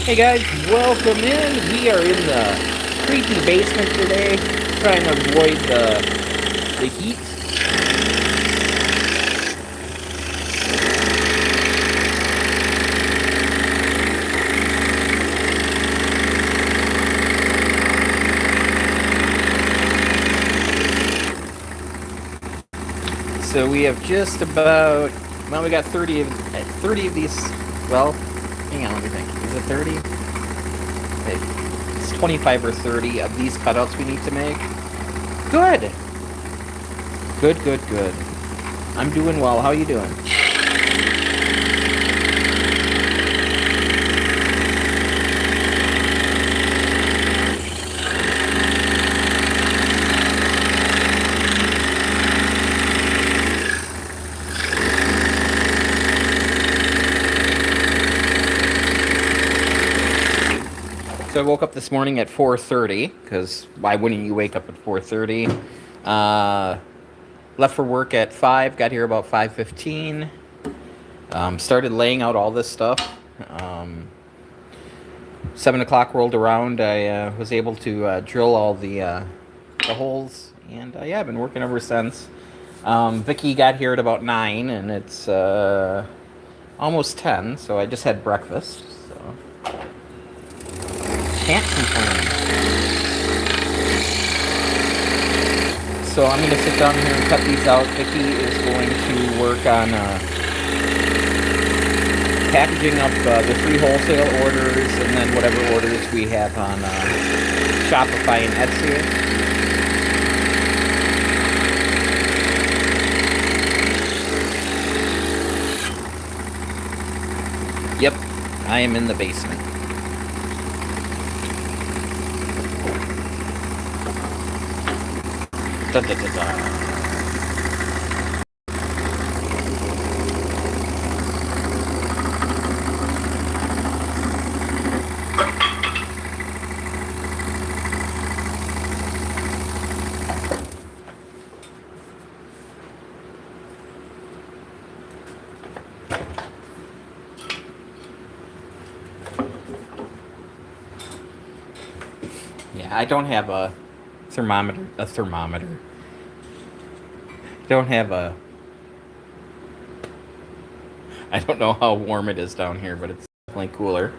Hey guys, welcome in. We are in the creepy basement today, trying to avoid the heat. So we have just about, well, we got 30 of these. Well, hang on, let me think. Is it 30? Okay. It's 25 or 30 of these cutouts we need to make. Good. Good, good, good. I'm doing well. How you doing? So I woke up this morning at 4:30, because why wouldn't you wake up at 4:30? Left for work at 5, got here about 5:15. Started laying out all this stuff. 7 o'clock rolled around. I was able to drill all the holes, and yeah, I've been working ever since. Vicky got here at about 9, and it's almost 10, so I just had breakfast. So can't complain. So I'm going to sit down here and cut these out. Vicky is going to work on packaging up the 3 wholesale orders and then whatever orders we have on Shopify and Etsy. Yep, I am in the basement. Da, da, da, da. Yeah, I don't have a thermometer. Don't have a. I don't know how warm it is down here, but it's definitely cooler.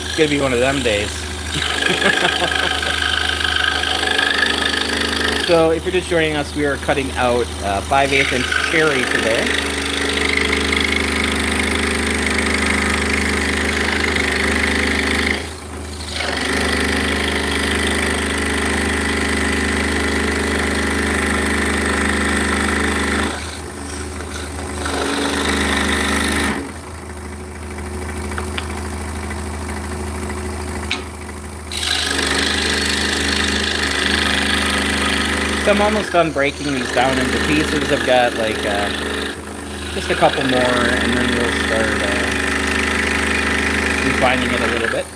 It's gonna be one of them days. So if you're just joining us, we are cutting out 5/8 inch cherry today. So I'm almost done breaking these down into pieces. I've got like just a couple more, and then we'll start refining it a little bit.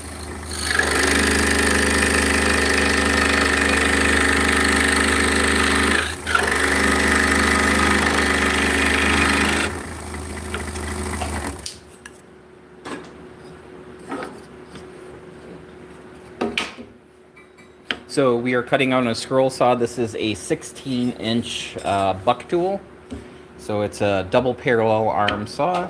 So we are cutting out on a scroll saw. This is a 16-inch buck tool. So it's a double parallel arm saw.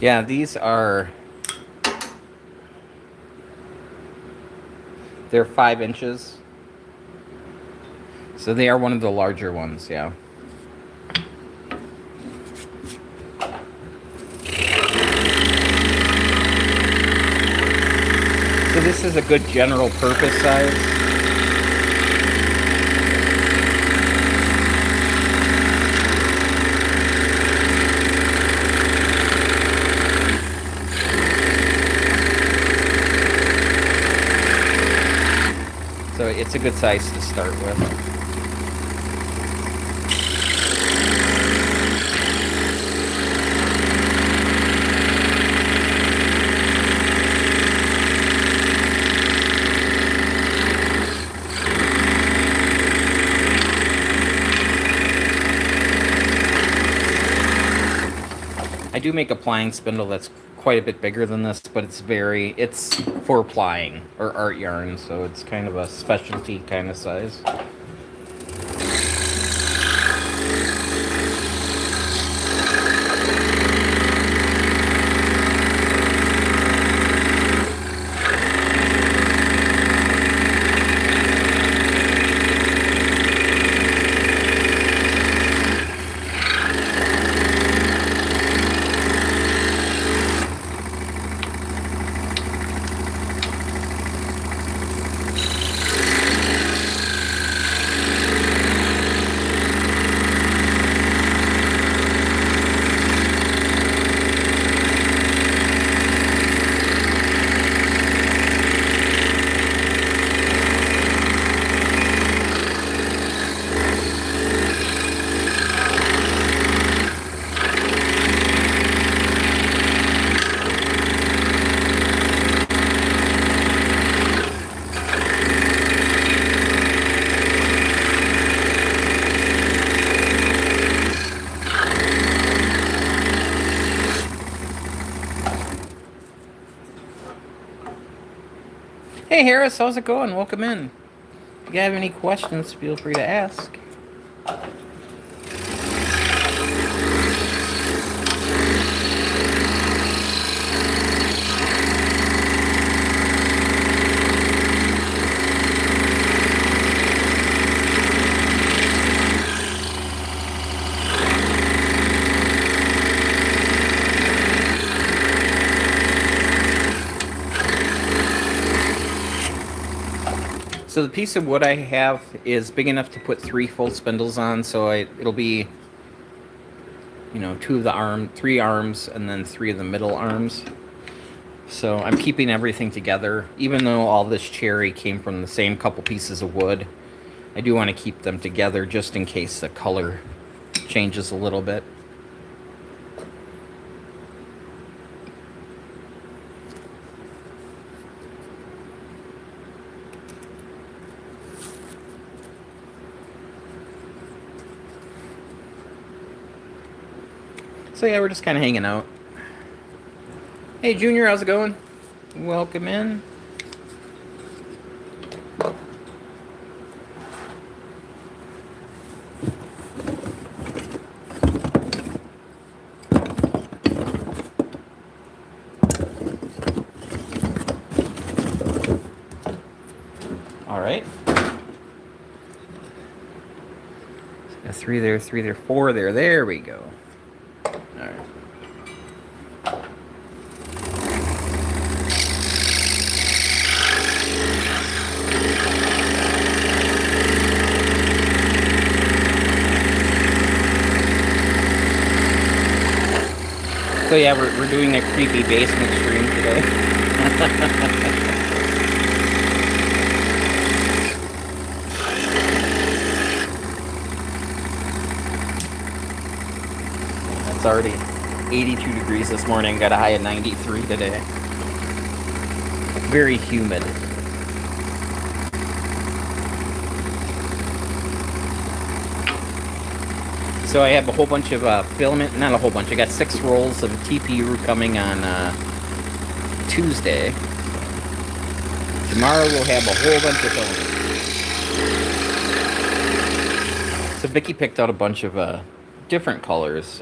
Yeah, they're 5 inches. So they are one of the larger ones, yeah. So this is a good general purpose size. So it's a good size to start with. I do make a plying spindle that's quite a bit bigger than this, but it's for plying or art yarn, so it's kind of a specialty kind of size. Hey Harris, how's it going? Welcome in. If you have any questions, feel free to ask. So the piece of wood I have is big enough to put 3 full spindles on, so it'll be, 2 of the 3 arms, and then 3 of the middle arms. So I'm keeping everything together, even though all this cherry came from the same couple pieces of wood. I do want to keep them together just in case the color changes a little bit. So yeah, we're just kind of hanging out. Hey Junior, how's it going? Welcome in. All right. Got 3 there, 3 there, 4 there. There we go. All right. So yeah, we're doing a creepy basement stream today. It's already 82 degrees this morning, got a high of 93 today. Very humid. So I have a whole bunch of filament, not a whole bunch, I got 6 rolls of TPU coming on Tuesday. Tomorrow we'll have a whole bunch of filament. So Vicky picked out a bunch of different colors.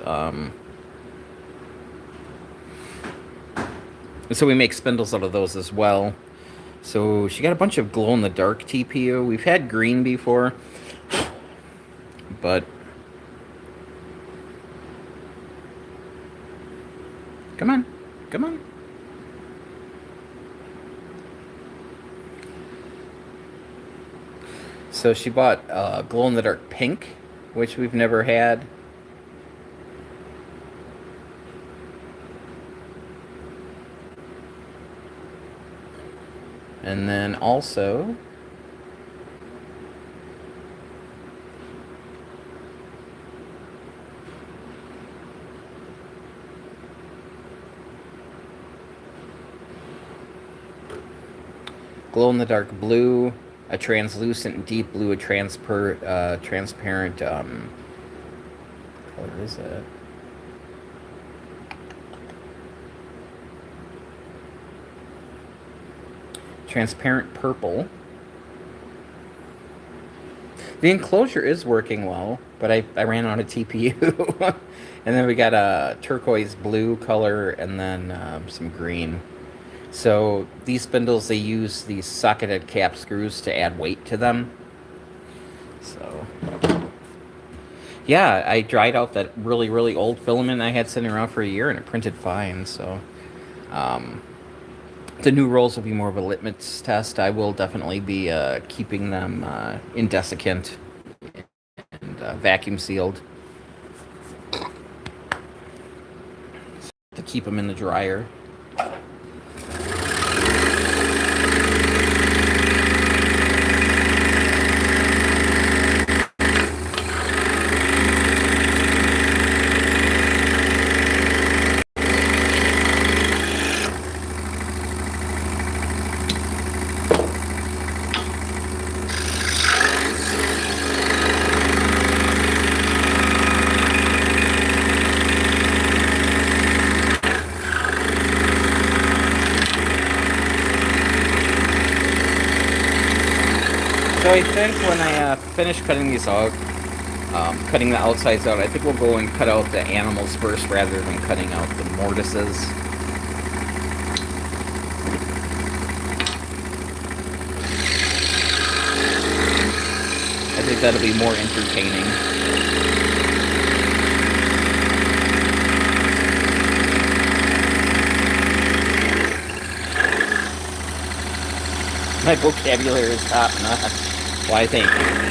So we make spindles out of those as well. So she got a bunch of glow-in-the-dark TPU. We've had green before, but come on, come on. So she bought glow-in-the-dark pink, which we've never had. And then also, glow-in-the-dark blue, a translucent deep blue, a transparent, what is it? Transparent purple. The enclosure is working well, but I ran out of TPU. And then we got a turquoise blue color and then some green. So these spindles, they use these socketed cap screws to add weight to them. So yeah, I dried out that really, really old filament I had sitting around for a year and it printed fine. So the new rolls will be more of a litmus test. I will definitely be keeping them in desiccant and vacuum sealed to keep them in the dryer. So I think when I finish cutting these out, cutting the outsides out, I think we'll go and cut out the animals first rather than cutting out the mortises. I think that'll be more entertaining. My vocabulary is top notch. Why, thank you.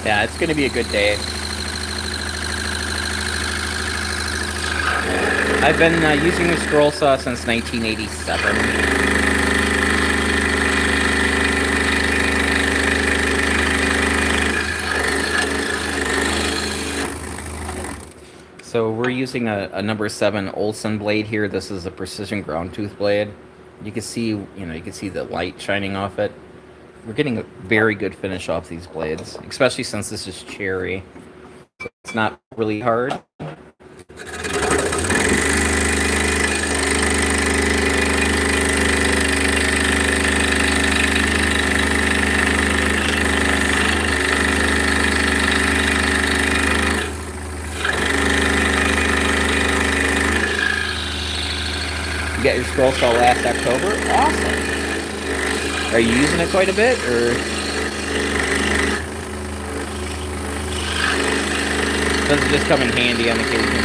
Yeah, it's going to be a good day. I've been using the scroll saw since 1987. So we're using a number 7 Olson blade here. This is a precision ground tooth blade. You can see, you can see the light shining off it. We're getting a very good finish off these blades, especially since this is cherry. So it's not really hard. You got your scroll saw last October? Awesome. Are you using it quite a bit, or does it just come in handy on occasion?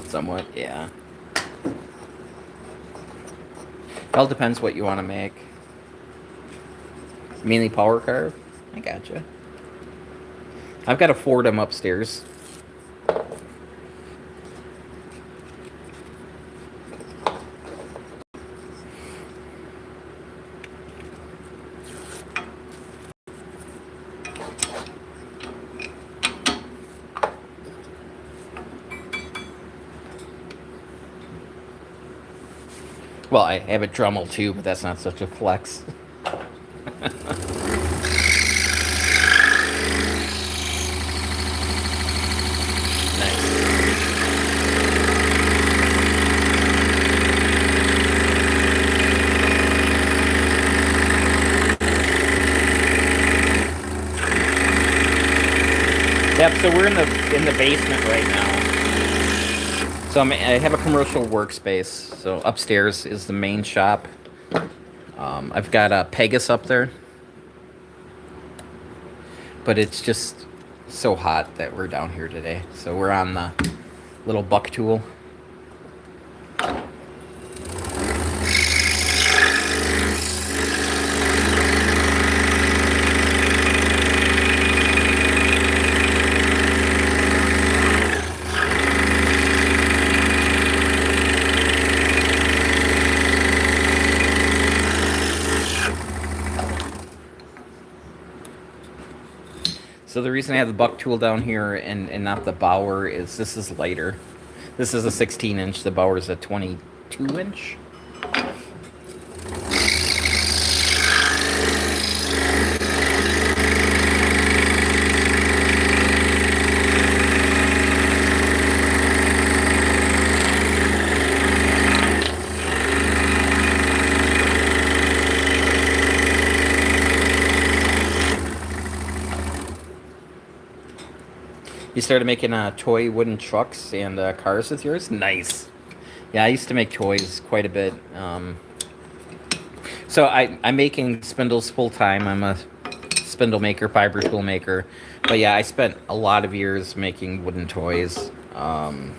Somewhat, yeah. It all depends what you want to make. Mainly power carve? I gotcha. I've got a Fordham upstairs. Well, I have a Dremel too, but that's not such a flex. Yep, Yep. So we're in the basement right now. So I have a commercial workspace. So upstairs is the main shop. I've got a Pegasus up there, but it's just so hot that we're down here today. So we're on the little buck tool. So the reason I have the buck tool down here and not the Bauer is this is lighter. This is a 16 inch, the Bauer's a 22 inch. You started making toy wooden trucks and cars with yours? Nice. Yeah, I used to make toys quite a bit. So I'm making spindles full time. I'm a spindle maker, fiber tool maker. But yeah, I spent a lot of years making wooden toys. And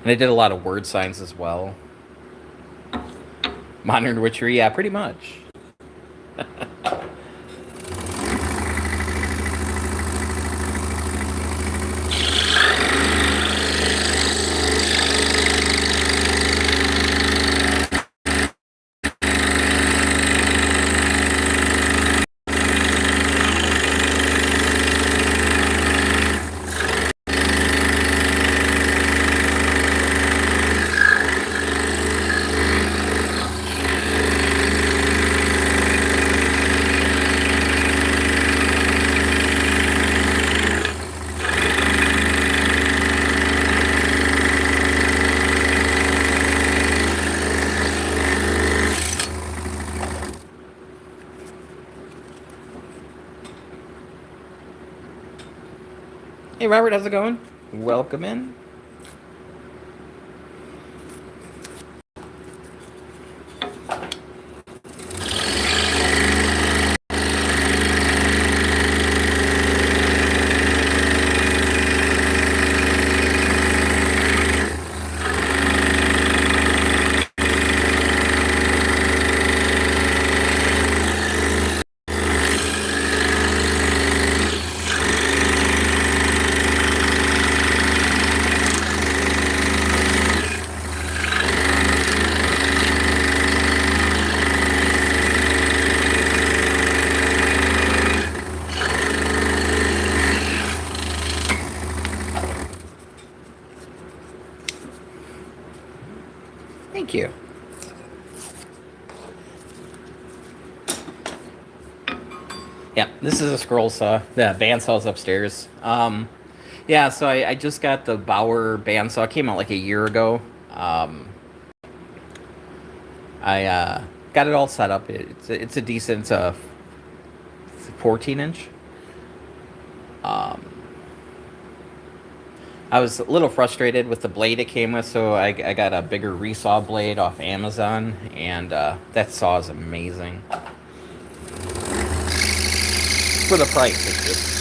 I did a lot of word signs as well. Modern witchery, yeah, pretty much. Hey Robert, how's it going? Welcome in. Thank you. Yeah, this is a scroll saw. The bandsaw's upstairs. Yeah, so I just got the Bauer bandsaw. It came out like a year ago. I got it all set up. It's a decent. It's a 14 inch. I was a little frustrated with the blade it came with, so I got a bigger resaw blade off Amazon, and that saw is amazing. For the price, it's just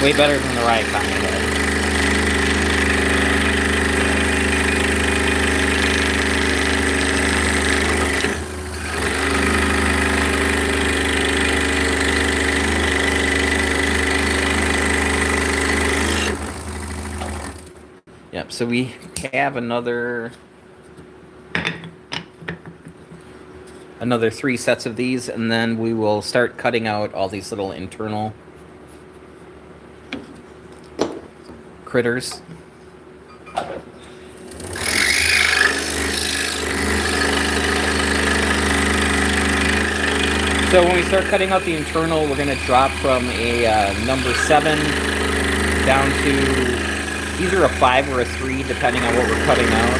way better than the Raycon I had. Yep, so we have another 3 sets of these, and then we will start cutting out all these little internal critters. So when we start cutting out the internal, we're going to drop from a number 7 down to either a 5 or a 3, depending on what we're cutting out.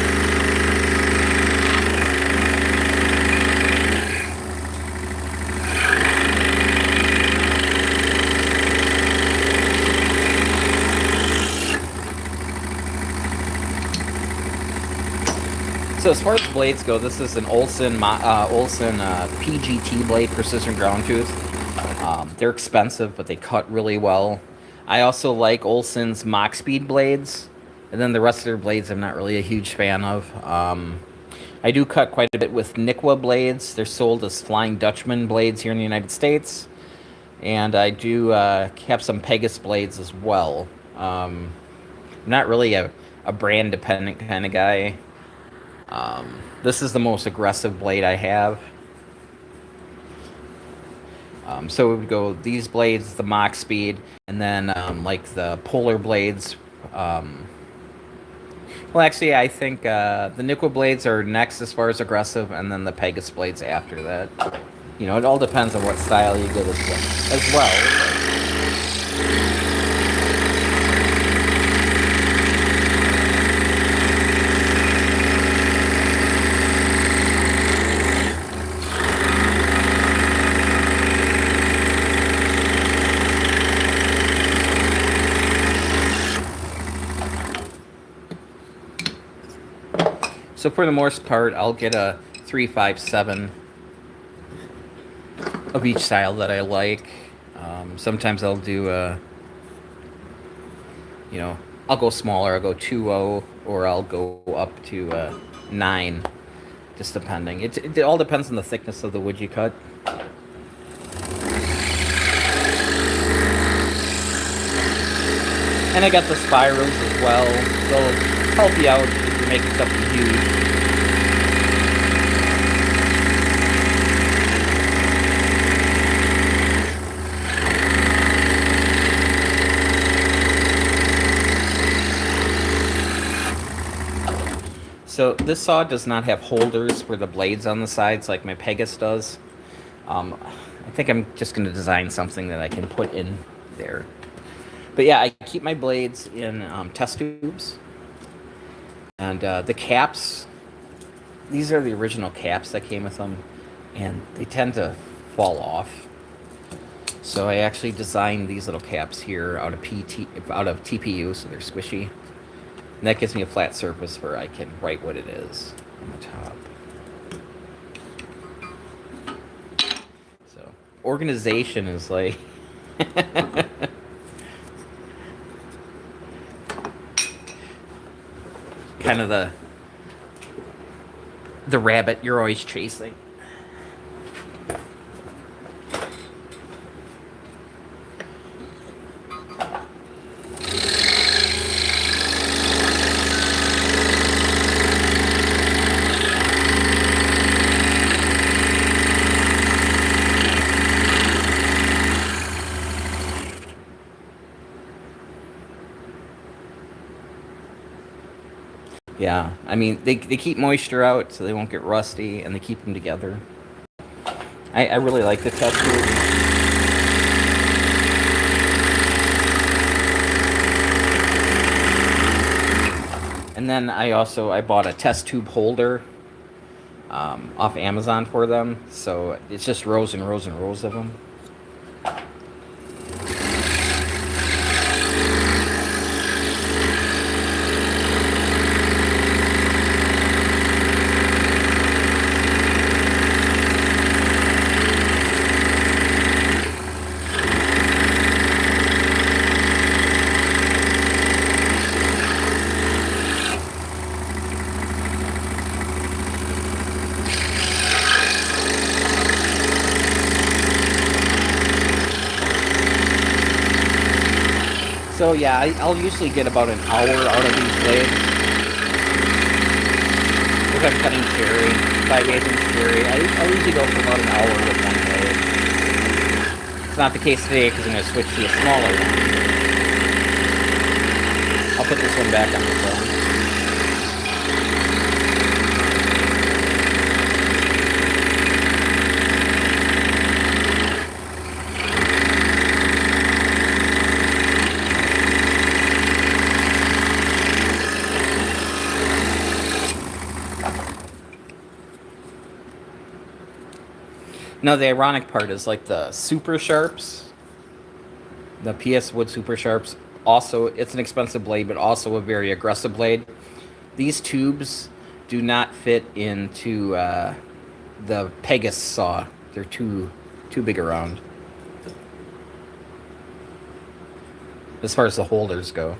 So as far as blades go, this is an Olson PGT blade, precision ground tooth. They're expensive, but they cut really well. I also like Olson's Mach Speed blades, and then the rest of their blades I'm not really a huge fan of. I do cut quite a bit with Nikwa blades. They're sold as Flying Dutchman blades here in the United States. And I do have some Pegasus blades as well. I'm not really a brand dependent kind of guy. This is the most aggressive blade I have. So we would go these blades, the Mach Speed, and then like the Polar blades. Well, actually, I think the Nikwa blades are next as far as aggressive, and then the Pegasus blades after that. You know, it all depends on what style you get as well. So for the most part, I'll get a 357 of each style that I like. Sometimes I'll do you know, I'll go smaller. I'll go 2.0, or I'll go up to 9, just depending. It all depends on the thickness of the wood you cut. And I got the spirals as well. They'll help you out if you're making something huge. So this saw does not have holders for the blades on the sides like my Pegasus does. I think I'm just going to design something that I can put in there. But yeah, I keep my blades in test tubes. And the caps, these are the original caps that came with them, and they tend to fall off. So I actually designed these little caps here out of TPU, so they're squishy. And that gives me a flat surface where I can write what it is on the top. So organization is like kind of the rabbit you're always chasing. Yeah, I mean, they keep moisture out so they won't get rusty, and they keep them together. I really like the test tube. And then I bought a test tube holder off Amazon for them, so it's just rows and rows and rows of them. So yeah, I'll usually get about an hour out of these blades. If I'm cutting cherry, 5/8" cherry, I'll usually go for about an hour with one blade. It's not the case today because I'm going to switch to a smaller one. I'll put this one back on the phone. Now the ironic part is like the Super Sharps, the PS Wood Super Sharps, also it's an expensive blade but also a very aggressive blade. These tubes do not fit into the Pegasus saw. They're too big around as far as the holders go.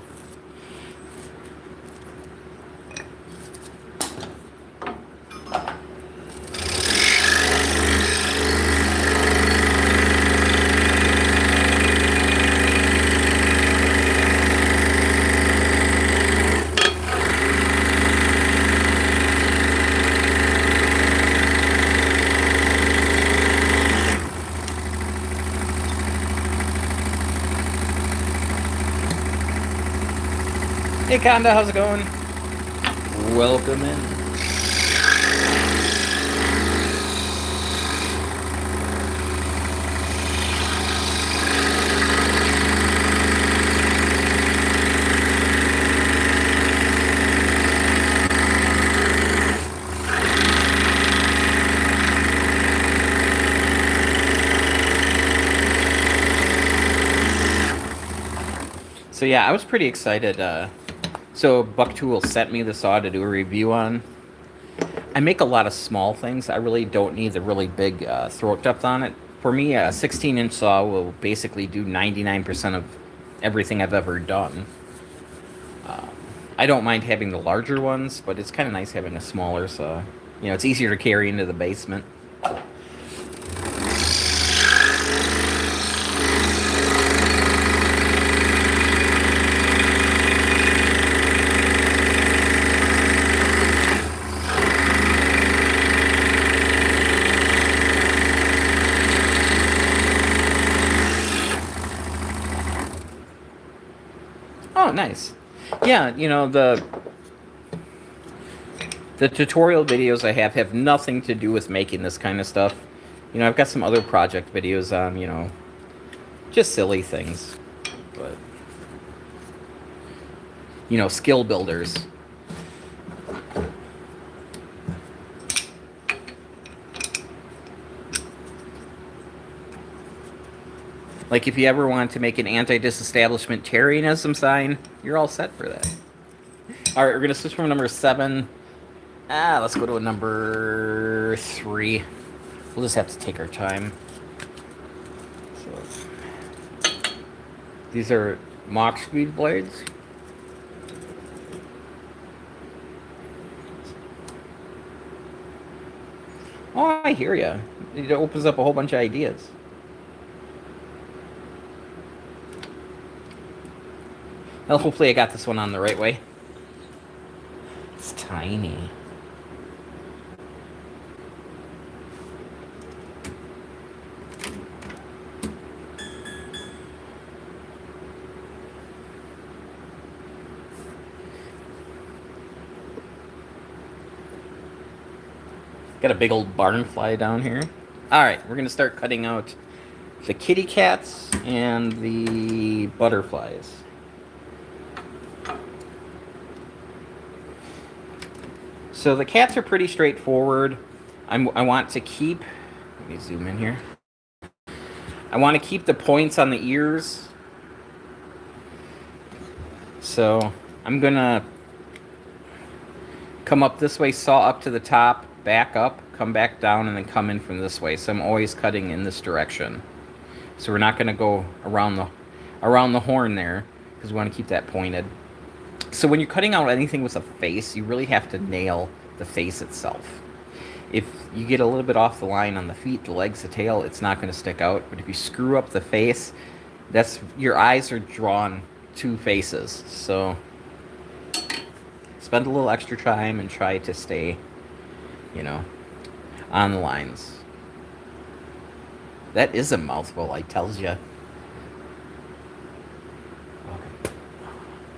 Hey Conda, how's it going? Welcome in. So yeah, I was pretty excited. So Bucktool sent me the saw to do a review on. I make a lot of small things. I really don't need the really big throat depth on it. For me, a 16-inch saw will basically do 99% of everything I've ever done. I don't mind having the larger ones, but it's kind of nice having a smaller saw. You know, it's easier to carry into the basement. Oh, nice. Yeah, you know, the tutorial videos I have nothing to do with making this kind of stuff. You know, I've got some other project videos on, you know, just silly things. But, you know, skill builders. Like, if you ever want to make an anti-disestablishment Terryism sign, you're all set for that. All right, we're going to switch from number 7. Let's go to a number 3. We'll just have to take our time. So, these are Mach speed blades. Oh, I hear ya. It opens up a whole bunch of ideas. Well, hopefully I got this one on the right way. It's tiny. Got a big old barnfly down here. Alright, we're going to start cutting out the kitty cats and the butterflies. So the cats are pretty straightforward. I want to keep... Let me zoom in here. I want to keep the points on the ears. So I'm going to come up this way, saw up to the top, back up, come back down, and then come in from this way. So I'm always cutting in this direction. So we're not going to go around the horn there, because we want to keep that pointed. So when you're cutting out anything with a face, you really have to nail the face itself. If you get a little bit off the line on the feet, the legs, the tail, it's not going to stick out. But if you screw up the face, that's your eyes are drawn to faces. So spend a little extra time and try to stay, you know, on the lines. That is a mouthful, I tells you.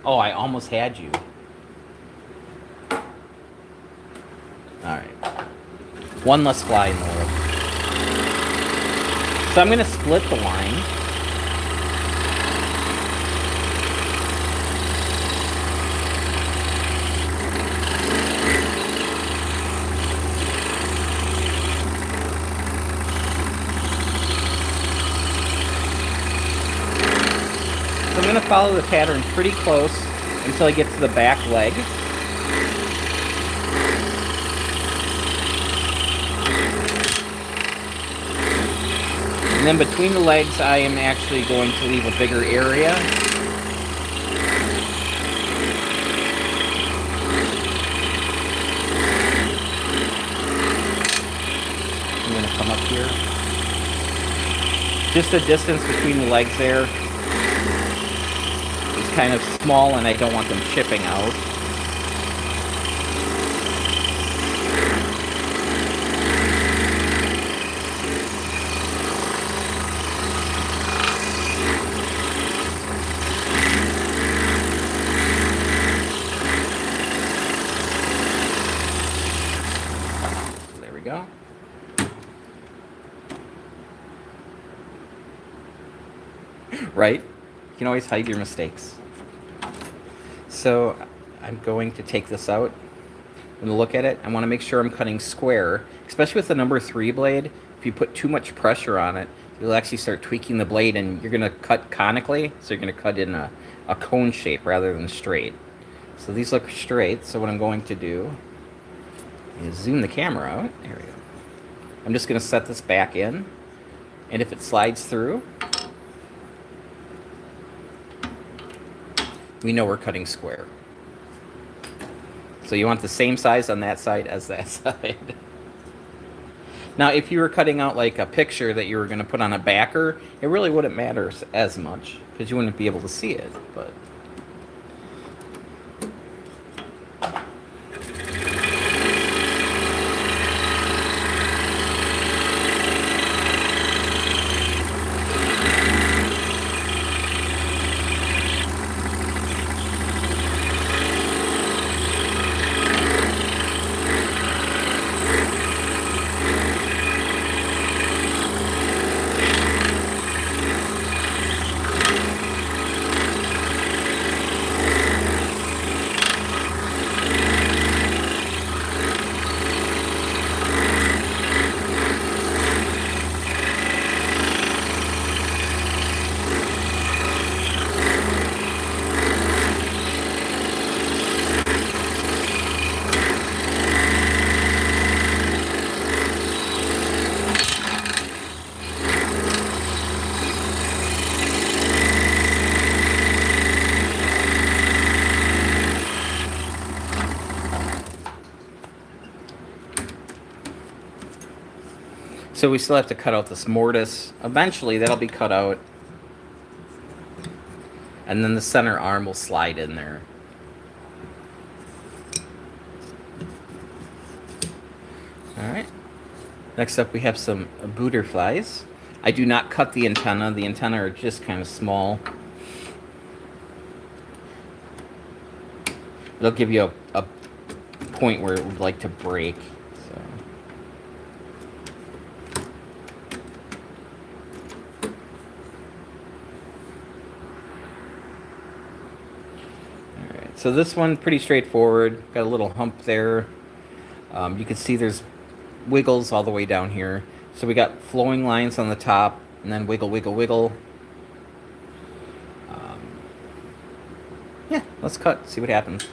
Oh, I almost had you. Alright. One less fly in the world. So I'm going to split the line. So I'm going to follow the pattern pretty close until I get to the back leg. And then between the legs, I am actually going to leave a bigger area. I'm going to come up here. Just the distance between the legs there is kind of small, and I don't want them chipping out. There we go. Right? You can always hide your mistakes. So I'm going to take this out and look at it. I want to make sure I'm cutting square, especially with the number 3 blade. If you put too much pressure on it, you'll actually start tweaking the blade, and you're going to cut conically, so you're going to cut in a cone shape rather than straight. So these look straight, so what I'm going to do is zoom the camera out. There we go. I'm just going to set this back in, and if it slides through, we know we're cutting square. So you want the same size on that side as that side. Now, if you were cutting out like a picture that you were going to put on a backer, it really wouldn't matter as much because you wouldn't be able to see it. But so we still have to cut out this mortise. Eventually, that'll be cut out. And then the center arm will slide in there. Alright. Next up, we have some butterflies. I do not cut the antenna. The antenna are just kind of small. It'll give you a point where it would like to break. So. Alright, so this one, pretty straightforward. Got a little hump there. You can see there's wiggles all the way down here. So we got flowing lines on the top, and then wiggle, wiggle, wiggle. Yeah, let's cut, see what happens.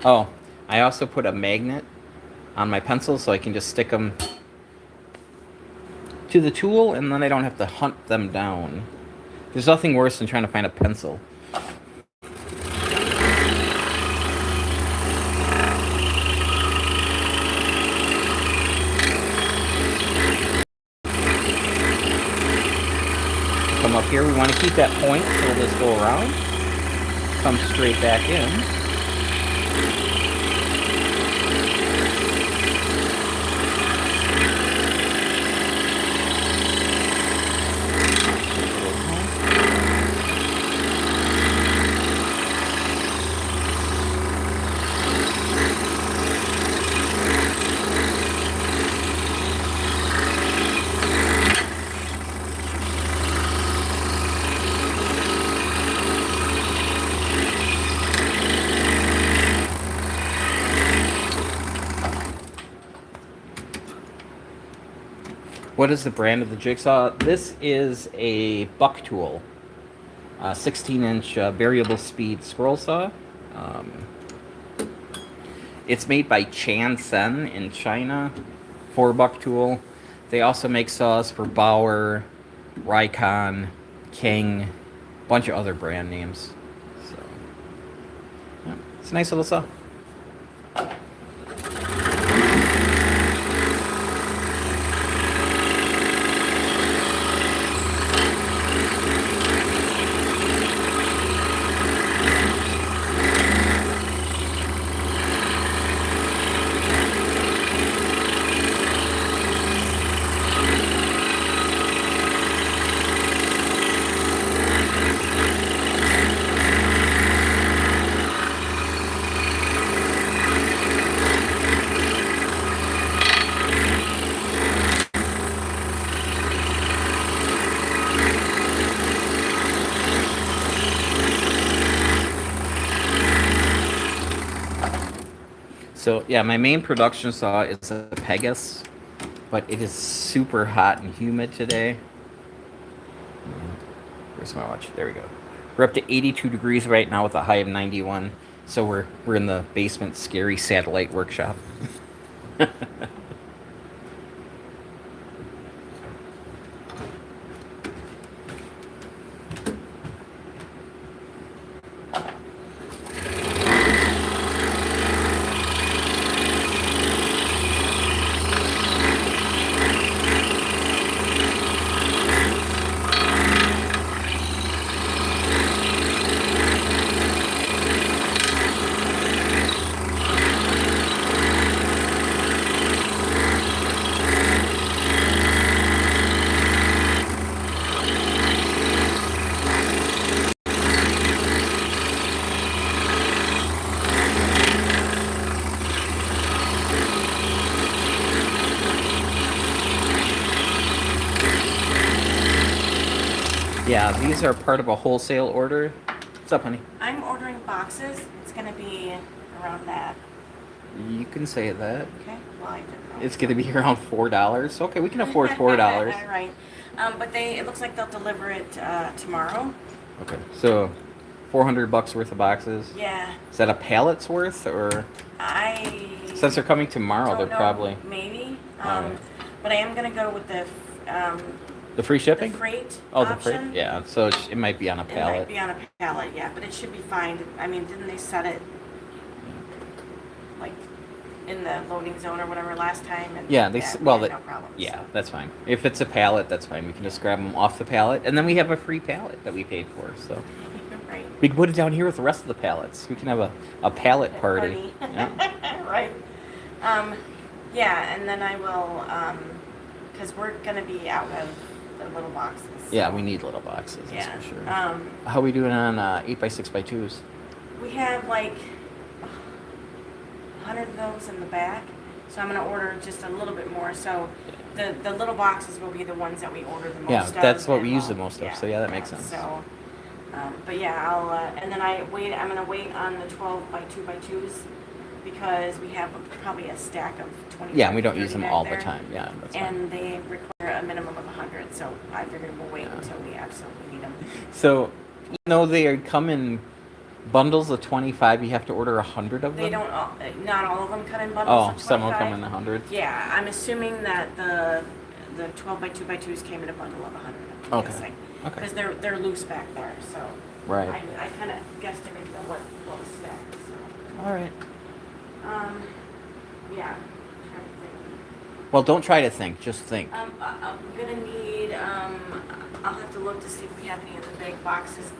Oh, I also put a magnet on my pencil so I can just stick them to the tool, and then I don't have to hunt them down. There's nothing worse than trying to find a pencil. Come up here, we want to keep that point, so we'll just go around, come straight back in. What is the brand of the jigsaw? This is a buck tool, 16-inch variable speed scroll saw. It's made by Chansen in China, 4-buck tool. They also make saws for Bauer, Rycon, King, bunch of other brand names. So yeah, it's a nice little saw. So yeah, my main production saw is a Pegasus, but it is super hot and humid today. Where's my watch? There we go. We're up to 82 degrees right now with a high of 91. So we're in the basement scary satellite workshop. Yeah, these are part of a wholesale order. What's up, honey? I'm ordering boxes. It's going to be around that. You can say that. Okay. Well, I didn't know. It's going to be around $4. Okay, we can afford $4. Right. But it looks like they'll deliver it tomorrow. Okay, so $400 worth of boxes. Yeah. Is that a pallet's worth, or since they're coming tomorrow, they're know, probably maybe. Alright. But I am going to go with the free shipping. the freight Oh, the option. freight. Yeah, so it might be on a It pallet. might be on a pallet, yeah, but it should be fine. I mean, didn't they set it like in the loading zone or whatever last time? And Yeah, we no problem. yeah, So. that's fine. If it's a pallet, that's fine. We can just grab them off the pallet, and then we have a free pallet that we paid for. So Right. we can put it down here with the rest of the pallets. We can have a pallet party. Yeah. Right. Yeah, and then I will, because we're gonna be out of the little boxes. Yeah, we need little boxes. That's Yeah. for sure. Um, How we doing on 8x6x2s? we have like 100 of those in the back, so I'm gonna order just a little bit more. So the little boxes will be the ones that we order the most Yeah, of. that's what we and use the we'll- most of, so yeah, that makes sense. So, but yeah, I'll and then I'm gonna wait on the 12 by 2 by 2s because we have probably a stack of 20. Yeah, we don't 30 use them back all there. the time. Yeah, that's fine. And they require a minimum of 100, so I figured we'll wait Yeah. until we absolutely need them. So, even though they come in bundles of 25, you have to order 100 of them? They don't, not all of them come in bundles Oh, of some will 25. come in the hundreds? Yeah, I'm assuming that the 12 by 2 by 2s came in a bundle of 100. Okay. Because they're loose back there, so. Right. I kind of guesstimated what was stacked, so. All right. Yeah. Trying to think. Well, don't try to think, just think. I'm gonna need, I'll have to look to see if we have any of the big boxes,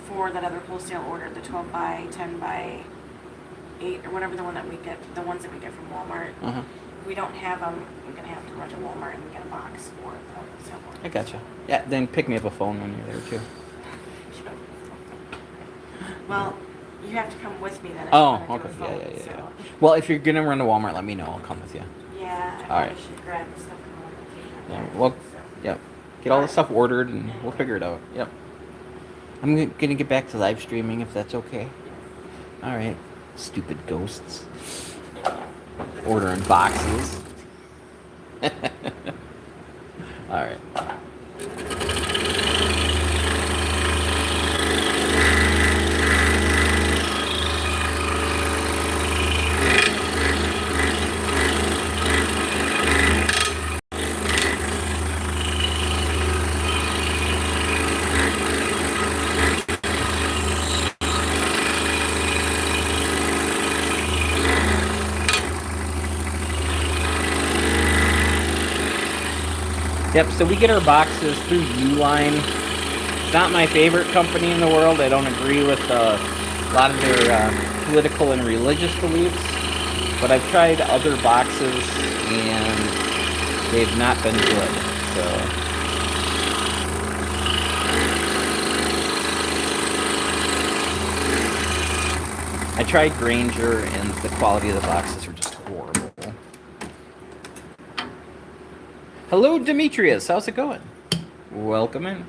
for that other wholesale order, the 12 by 10 by 8, or whatever the the ones that we get from Walmart. Uh-huh. If we don't have them, we're gonna have to run to Walmart and get a box for the wholesale order. I gotcha. Yeah, then pick me up a phone when you're there, too. Well, you have to come with me then. if Oh, you wanna do okay. a Yeah, vote, yeah, yeah, so. yeah. Well, if you're going to run to Walmart, let me know. I'll come with you. Yeah, I All probably right. should grab the stuff from Walmart. Yeah, well, yep. Get all the stuff ordered, and we'll figure it out. Yep. I'm going to get back to live streaming, if that's okay. All right. Stupid ghosts. Ordering boxes. All right. Yep, so we get our boxes through Uline. It's not my favorite company in the world. I don't agree with a lot of their political and religious beliefs, but I've tried other boxes and they've not been good. So I tried Grainger and the quality of the boxes are just horrible. Hello, Demetrius. How's it going? Welcome in.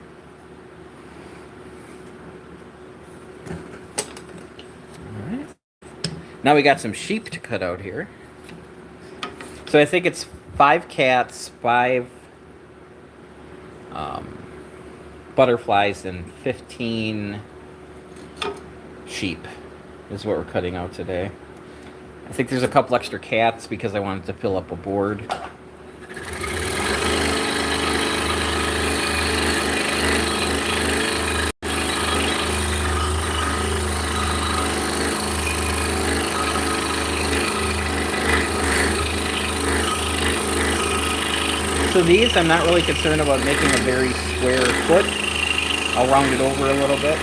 All right. Now we got some sheep to cut out here. So I think it's 5 cats, 5 butterflies, and 15 sheep is what we're cutting out today. I think there's a couple extra cats because I wanted to fill up a board. So these, I'm not really concerned about making a very square foot. I'll round it over a little bit.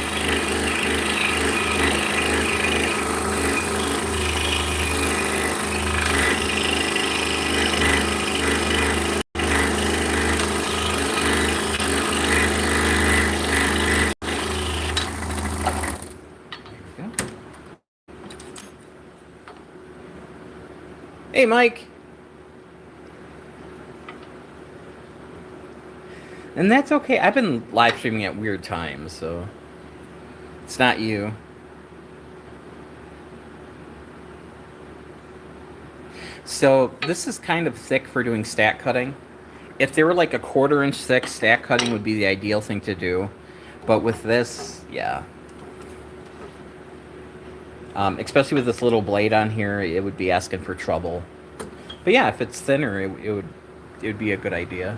There we go. Hey, Mike. And that's okay. I've been live streaming at weird times, so it's not you. So this is kind of thick for doing stack cutting. If they were like a 1/4 inch thick, stack cutting would be the ideal thing to do. But with this, yeah. Especially with this little blade on here, it would be asking for trouble. But yeah, if it's thinner, it would be a good idea.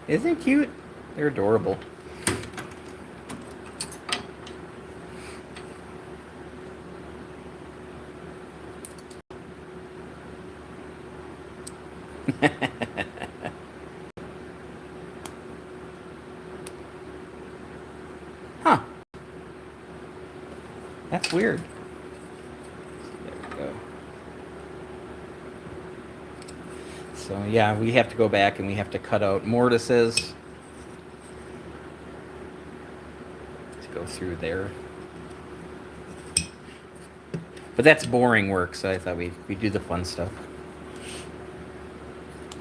Isn't it cute? They're adorable. Huh. That's weird. There we go. So yeah, we have to go back and we have to cut out mortises to go through there. But that's boring work, so I thought we'd do the fun stuff.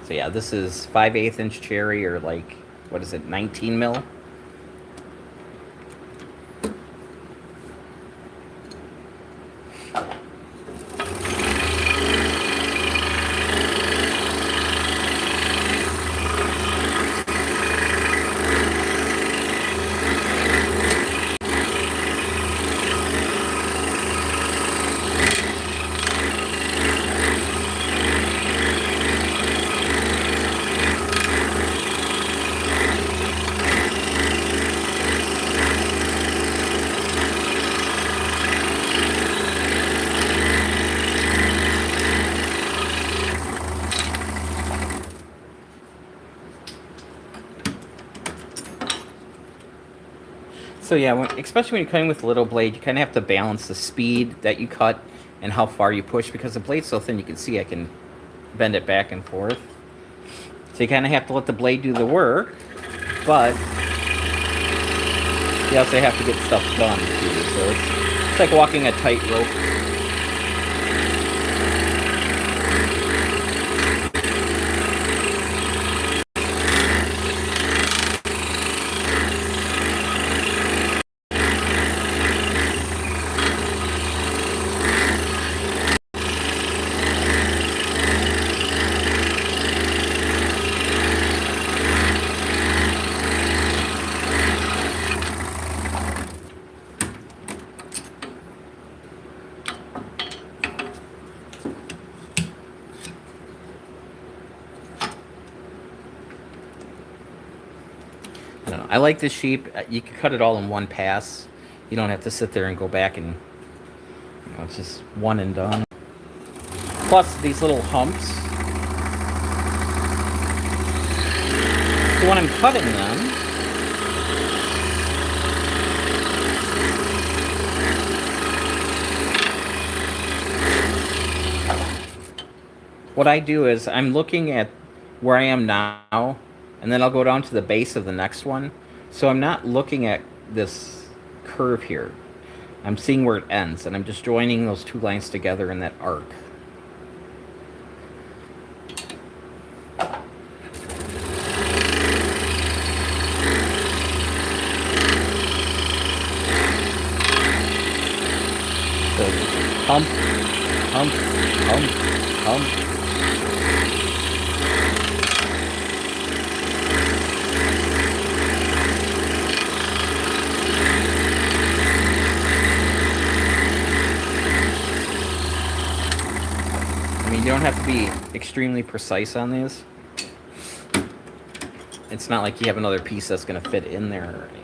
So yeah, this is 5/8 inch cherry, or like, what is it, 19 mil? So yeah, especially when you're cutting with a little blade, you kind of have to balance the speed that you cut and how far you push, because the blade's so thin you can see I can bend it back and forth. So you kind of have to let the blade do the work, but you also have to get stuff done too. So it's like walking a tightrope. don't know. I like the sheep. You can cut it all in one pass. You don't have to sit there and go back and, it's just one and done. Plus these little humps. So when I'm cutting them, what I do is I'm looking at where I am now, and then I'll go down to the base of the next one. So I'm not looking at this curve here. I'm seeing where it ends, and I'm just joining those two lines together in that arc. So hump, hump, hump, hump. You don't have to be extremely precise on these. It's not like you have another piece that's going to fit in there or anything.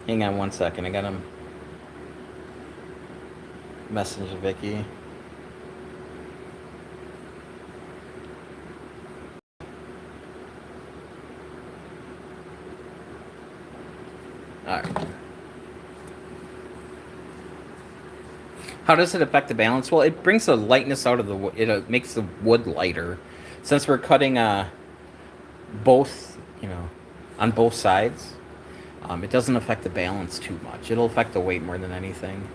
Hang on one second. I got him message Vicky. All right. How does it affect the balance? Well, it brings the lightness out of the wood. It makes the wood lighter. Since we're cutting both, on both sides. It doesn't affect the balance too much. It'll affect the weight more than anything.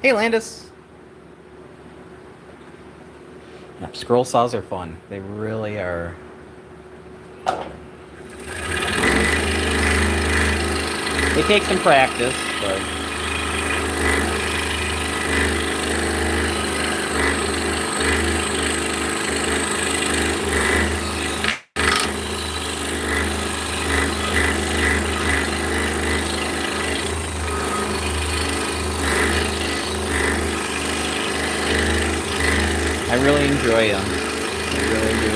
Hey, Landis. Yeah, scroll saws are fun. They really are. They take some practice, but... I really enjoy them. I really do.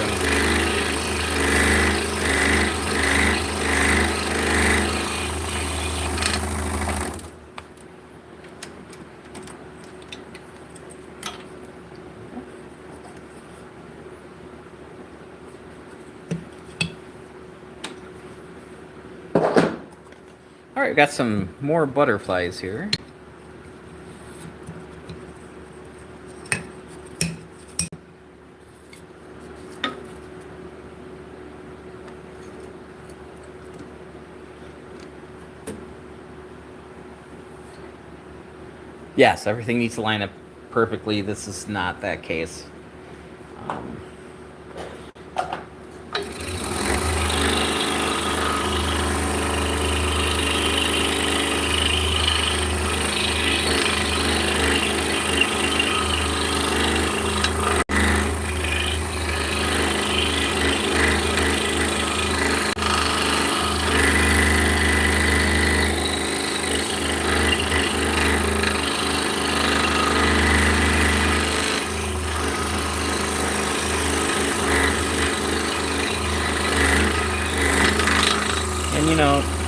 All right, we got some more butterflies here. Yes, everything needs to line up perfectly. This is not that case.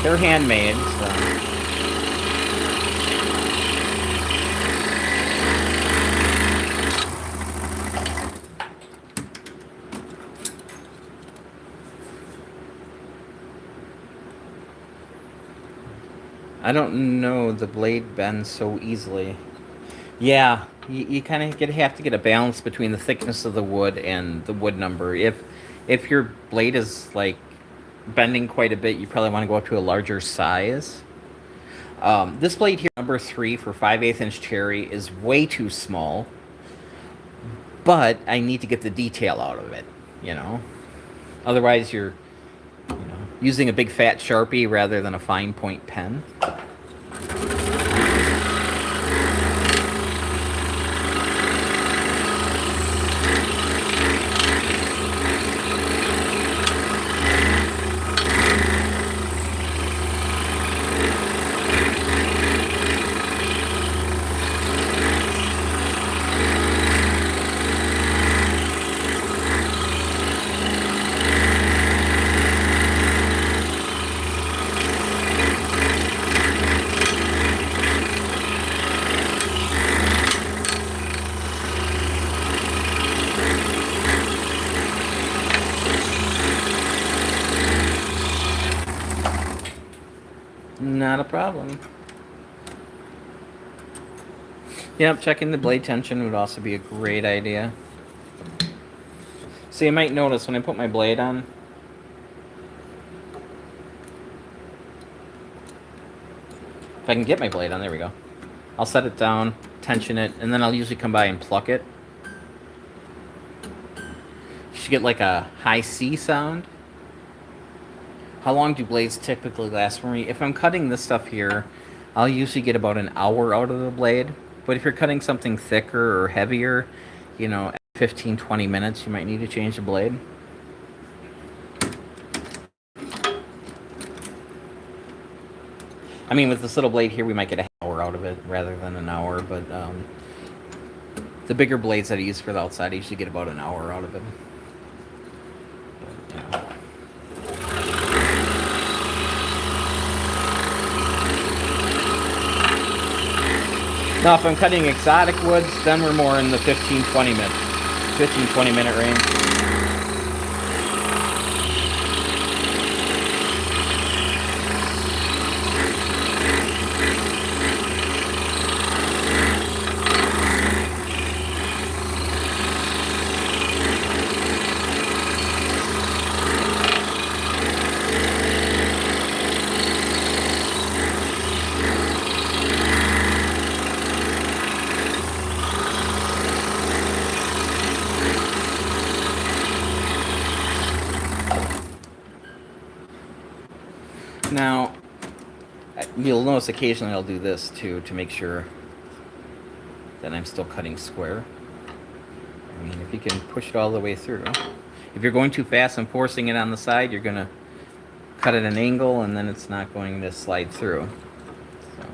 They're handmade, so. I don't know, the blade bends so easily. Yeah, you kind of have to get a balance between the thickness of the wood and the wood number. If your blade is like bending quite a bit, you probably want to go up to a larger size. This blade here, number 3 for 5/8 inch cherry, is way too small, but I need to get the detail out of it, Otherwise you're using a big fat Sharpie rather than a fine point pen. a problem. Yep, checking the blade tension would also be a great idea. So you might notice when I put my blade on, if I can get my blade on, there we go. I'll set it down, tension it, and then I'll usually come by and pluck it. You should get like a high C sound. How long do blades typically last for me? If I'm cutting this stuff here, I'll usually get about an hour out of the blade. But if you're cutting something thicker or heavier, you know, 15-20 minutes, you might need to change the blade. I mean, with this little blade here, we might get an hour out of it rather than an hour, but the bigger blades that I use for the outside, I usually get about an hour out of it. But, yeah. Now, if I'm cutting exotic woods, then we're more in the 15-20 minute range. Now, you'll notice occasionally I'll do this too to make sure that I'm still cutting square. I mean, if you can push it all the way through. If you're going too fast and forcing it on the side, you're going to cut at an angle and then it's not going to slide through. So.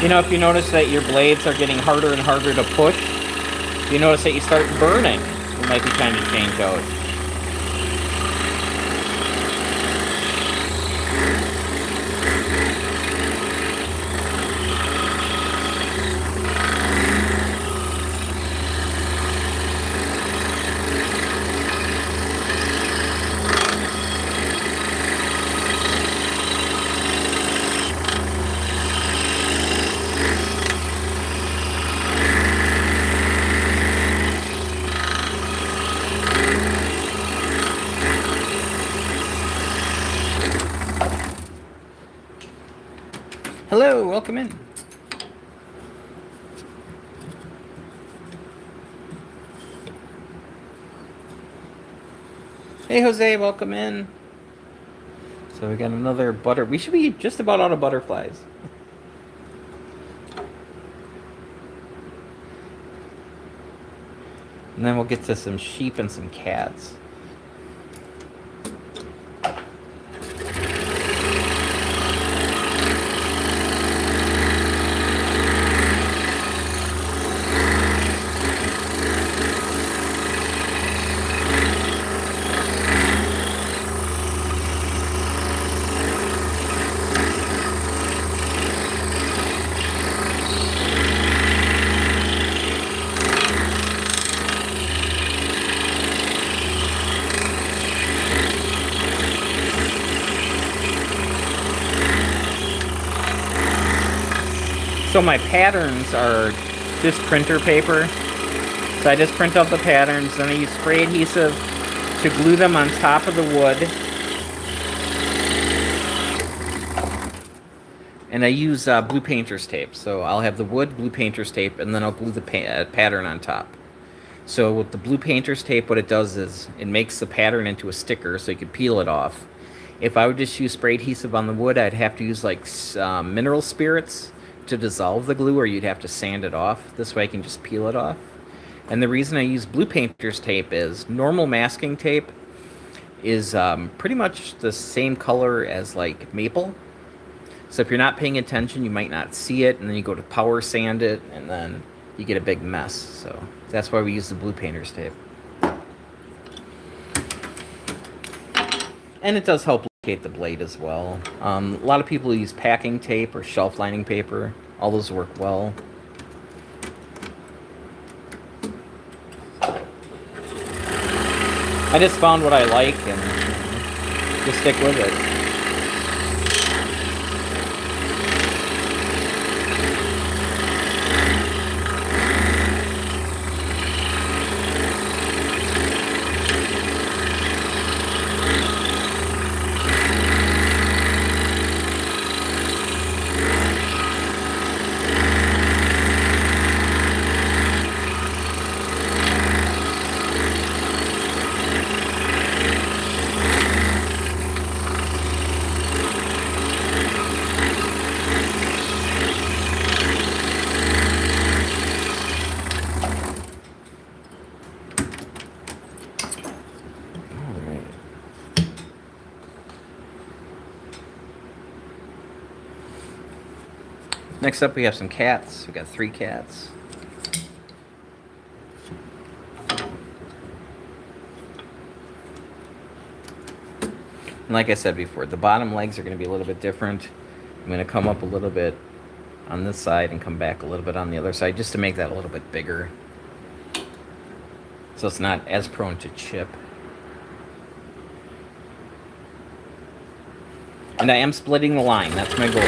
You know, if you notice that your blades are getting harder and harder to push, you notice that you start burning, it might be time to change out. Hello, welcome in. Hey, Jose, welcome in. So we got another butter. We should be just about out of butterflies. And then we'll get to some sheep and some cats. So my patterns are just printer paper. So I just print out the patterns, then I use spray adhesive to glue them on top of the wood. And I use blue painter's tape. So I'll have the wood, blue painter's tape, and then I'll glue the pattern on top. So with the blue painter's tape, what it does is it makes the pattern into a sticker so you can peel it off. If I would just use spray adhesive on the wood, I'd have to use like mineral spirits to dissolve the glue, or you'd have to sand it off. This way I can just peel it off. And the reason I use blue painter's tape is normal masking tape is pretty much the same color as like maple. So if you're not paying attention, you might not see it, and then you go to power sand it, and then you get a big mess. So that's why we use the blue painter's tape. And it does help locate the blade as well. A lot of people use packing tape or shelf lining paper. All those work well. I just found what I like and just stick with it. Next up, we have some cats. We got 3 cats. And like I said before, the bottom legs are going to be a little bit different. I'm going to come up a little bit on this side and come back a little bit on the other side just to make that a little bit bigger, so it's not as prone to chip. And I am splitting the line. That's my goal.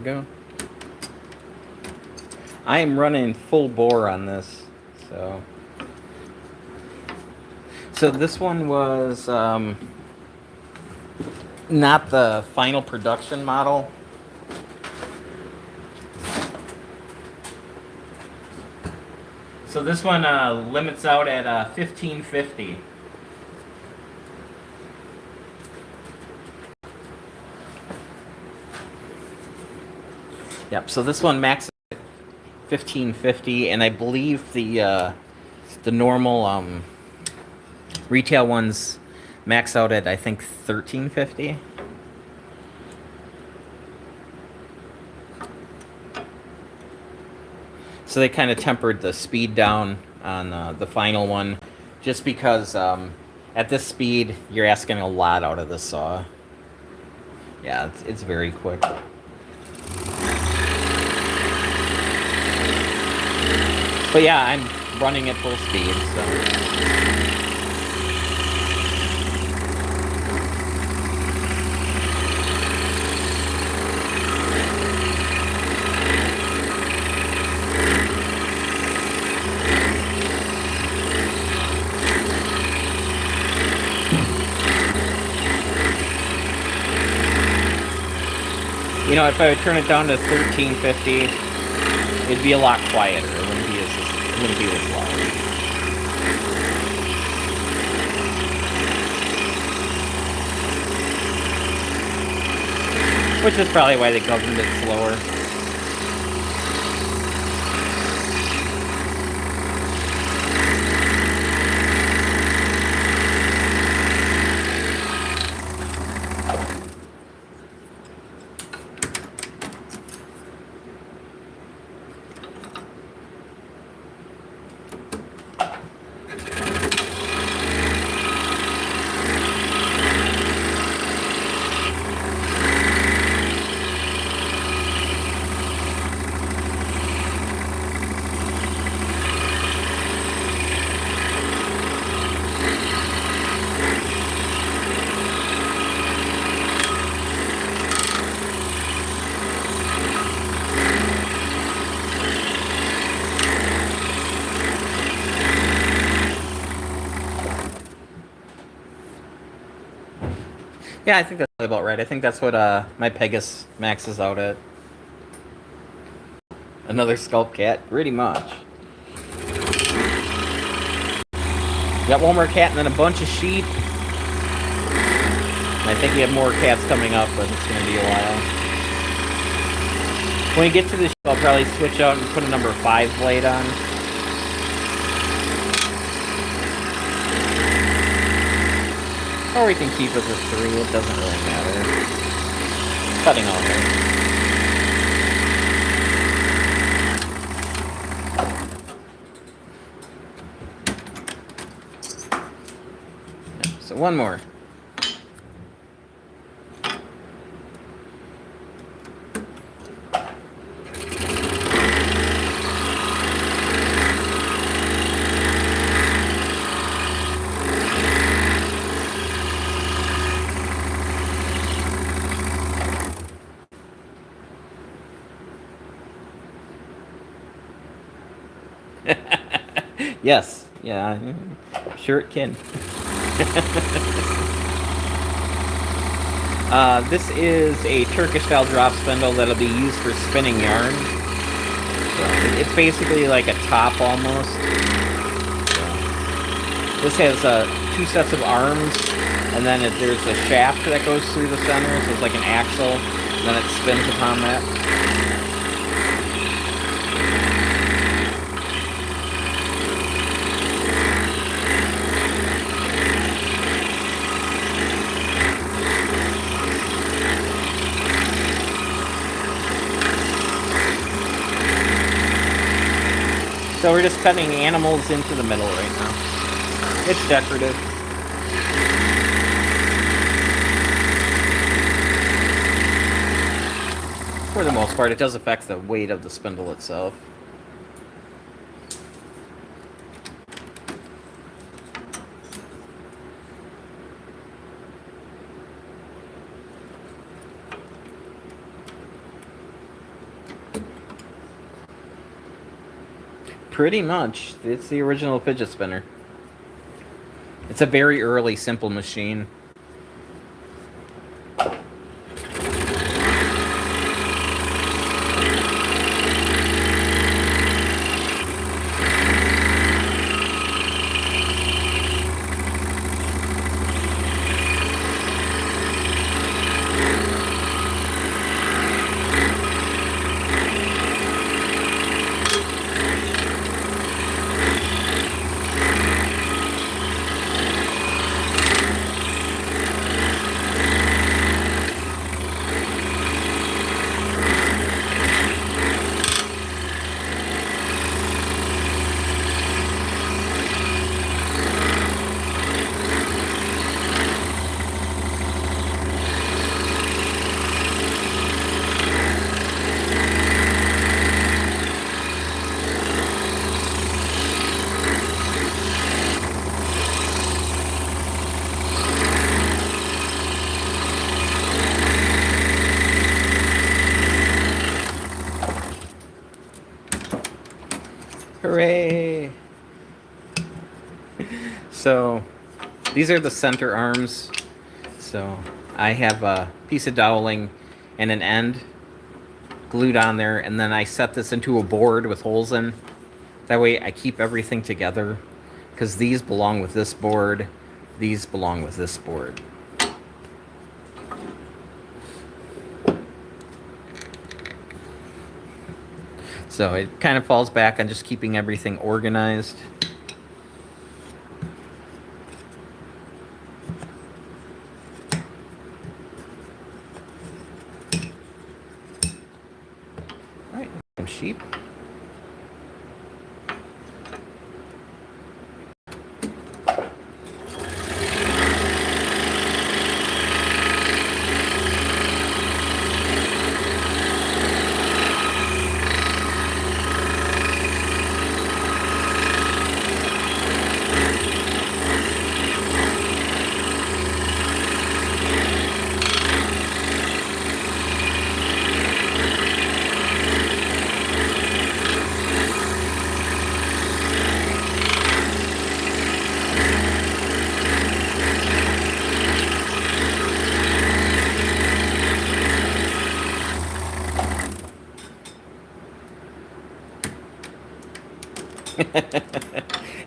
Go. I am running full bore on this, so this one was not the final production model. So this one limits out at 1550. Yep. So this one maxes at 1550, and I believe the normal retail ones max out at, I think, 1350. So they kind of tempered the speed down on the final one, just because at this speed you're asking a lot out of the saw. Yeah, it's very quick. But yeah, I'm running at full speed, so. You know, if I would turn it down to 1350, it'd be a lot quieter. It wouldn't be as loud. Which is probably why they governed it slower. Yeah, I think that's about right. I think that's what my Pegasus maxes out at. Another sculpt cat, pretty much. Got one more cat and then a bunch of sheep. I think we have more cats coming up, but it's going to be a while. When we get to the sheep, I'll probably switch out and put a number 5 blade on. Or we can keep it with 3, it doesn't really matter. Cutting off it. So one more. Yes, yeah, sure it can. This is a Turkish-style drop spindle that'll be used for spinning yarn. So it's basically like a top almost. So this has 2 sets of arms, and then there's a shaft that goes through the center, so it's like an axle, and then it spins upon that. So we're just cutting animals into the middle right now. It's decorative. For the most part, it does affect the weight of the spindle itself. Pretty much. It's the original fidget spinner. It's a very early, simple machine. Hooray! So, these are the center arms. So, I have a piece of doweling and an end glued on there, and then I set this into a board with holes in. That way I keep everything together, because these belong with this board, these belong with this board. So it kind of falls back on just keeping everything organized. All right, some sheep.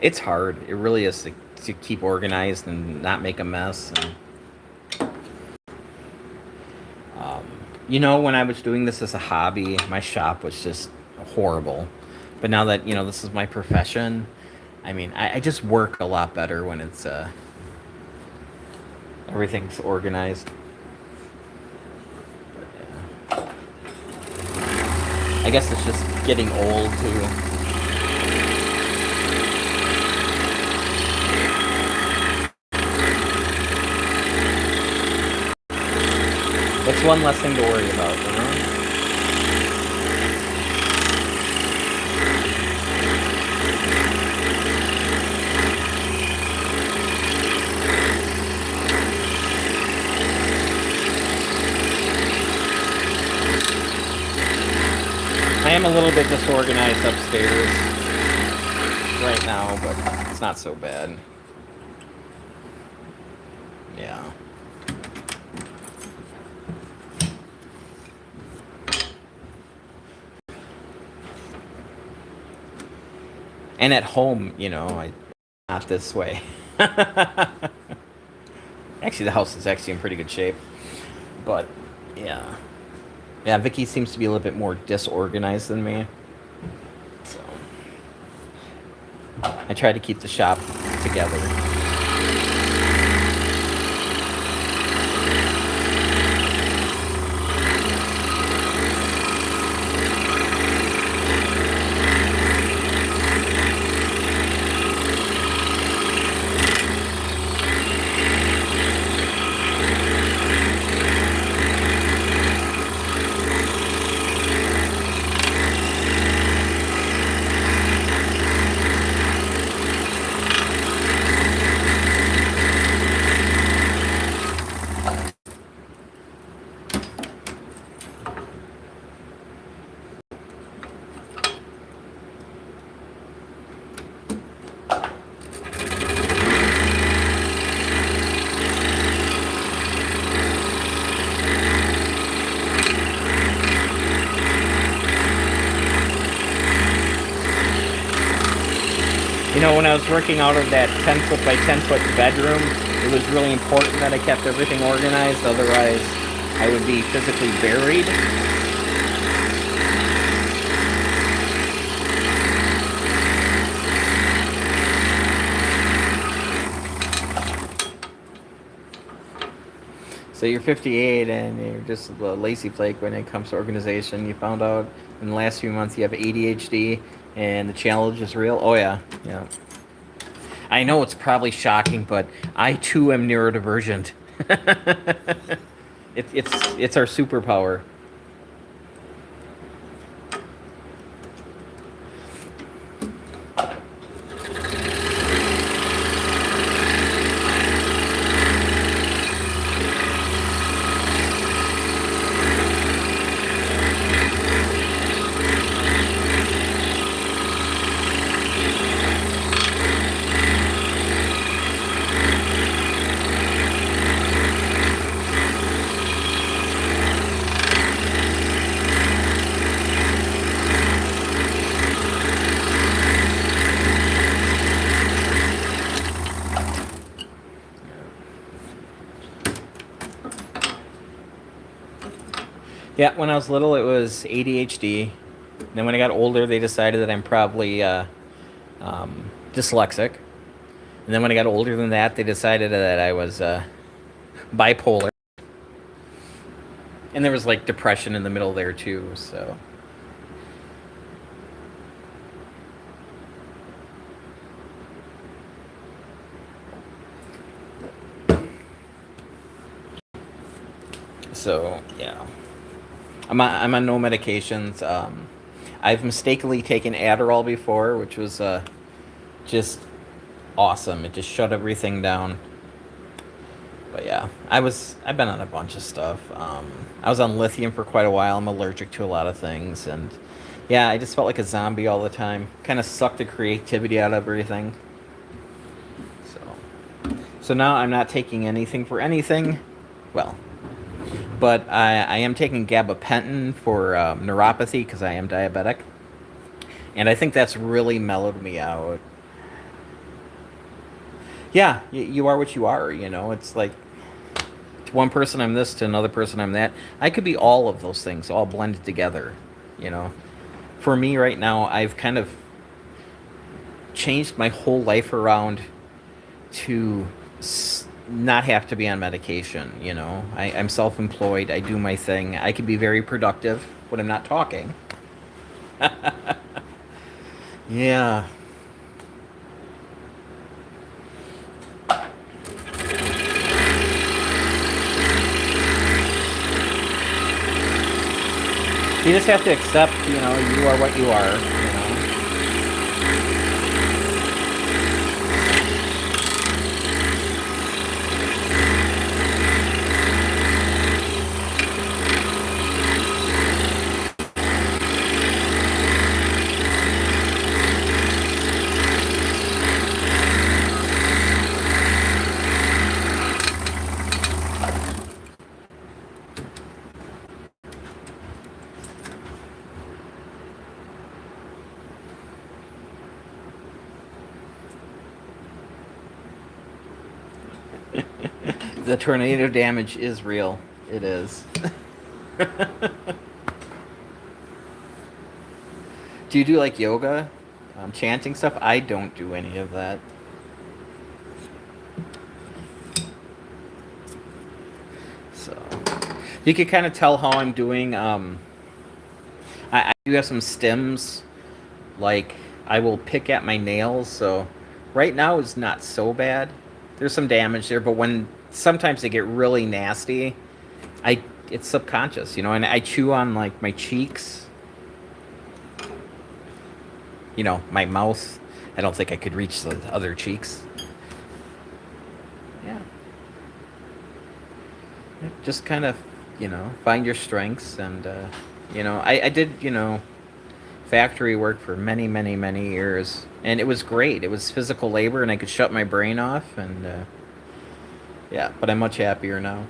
It's hard. It really is to keep organized and not make a mess. And, you know, when I was doing this as a hobby, my shop was just horrible. But now that, you know, this is my profession, I mean, I just work a lot better when it's everything's organized. But, yeah. I guess it's just getting old too. It's one less thing to worry about, you know? I am a little bit disorganized upstairs right now, but it's not so bad. Yeah. And at home, you know, not this way. Actually, the house is actually in pretty good shape. But, yeah. Yeah, Vicky seems to be a little bit more disorganized than me. So, I try to keep the shop together. You know, when I was working out of that 10-foot by 10-foot bedroom, it was really important that I kept everything organized, otherwise I would be physically buried. So you're 58 and you're just a lazy flake when it comes to organization. You found out in the last few months you have ADHD and the challenge is real. Oh yeah, yeah. I know it's probably shocking, but I too am neurodivergent. It's our superpower. Yeah, when I was little, it was ADHD. Then when I got older, they decided that I'm probably dyslexic. And then when I got older than that, they decided that I was bipolar. And there was like depression in the middle there too. So yeah, I'm on no medications. I've mistakenly taken Adderall before, which was just awesome. It just shut everything down. But yeah, I've been on a bunch of stuff. I was on lithium for quite a while. I'm allergic to a lot of things, and yeah, I just felt like a zombie all the time. Kind of sucked the creativity out of everything. So now I'm not taking anything for anything. Well, but I am taking gabapentin for neuropathy because I am diabetic, and I think that's really mellowed me out. Yeah, you are what you are. It's like to one person I'm this, to another person I'm that. I could be all of those things, all blended together. You know, for me right now, I've kind of changed my whole life around to not have to be on medication. I'm self-employed. I do my thing. I can be very productive when I'm not talking. Yeah. You just have to accept, you are what you are. The tornado damage is real. It is. Do you do like yoga, chanting stuff? I don't do any of that. So you can kind of tell how I'm doing. I do have some stems. Like I will pick at my nails. So right now is not so bad. There's some damage there, but when sometimes they get really nasty, I it's subconscious, and I chew on like my cheeks, my mouth. I don't think I could reach the other cheeks. Yeah. Just kind of, find your strengths and I did, factory work for many, many, many years, and it was great. It was physical labor, and I could shut my brain off, and yeah. But I'm much happier now.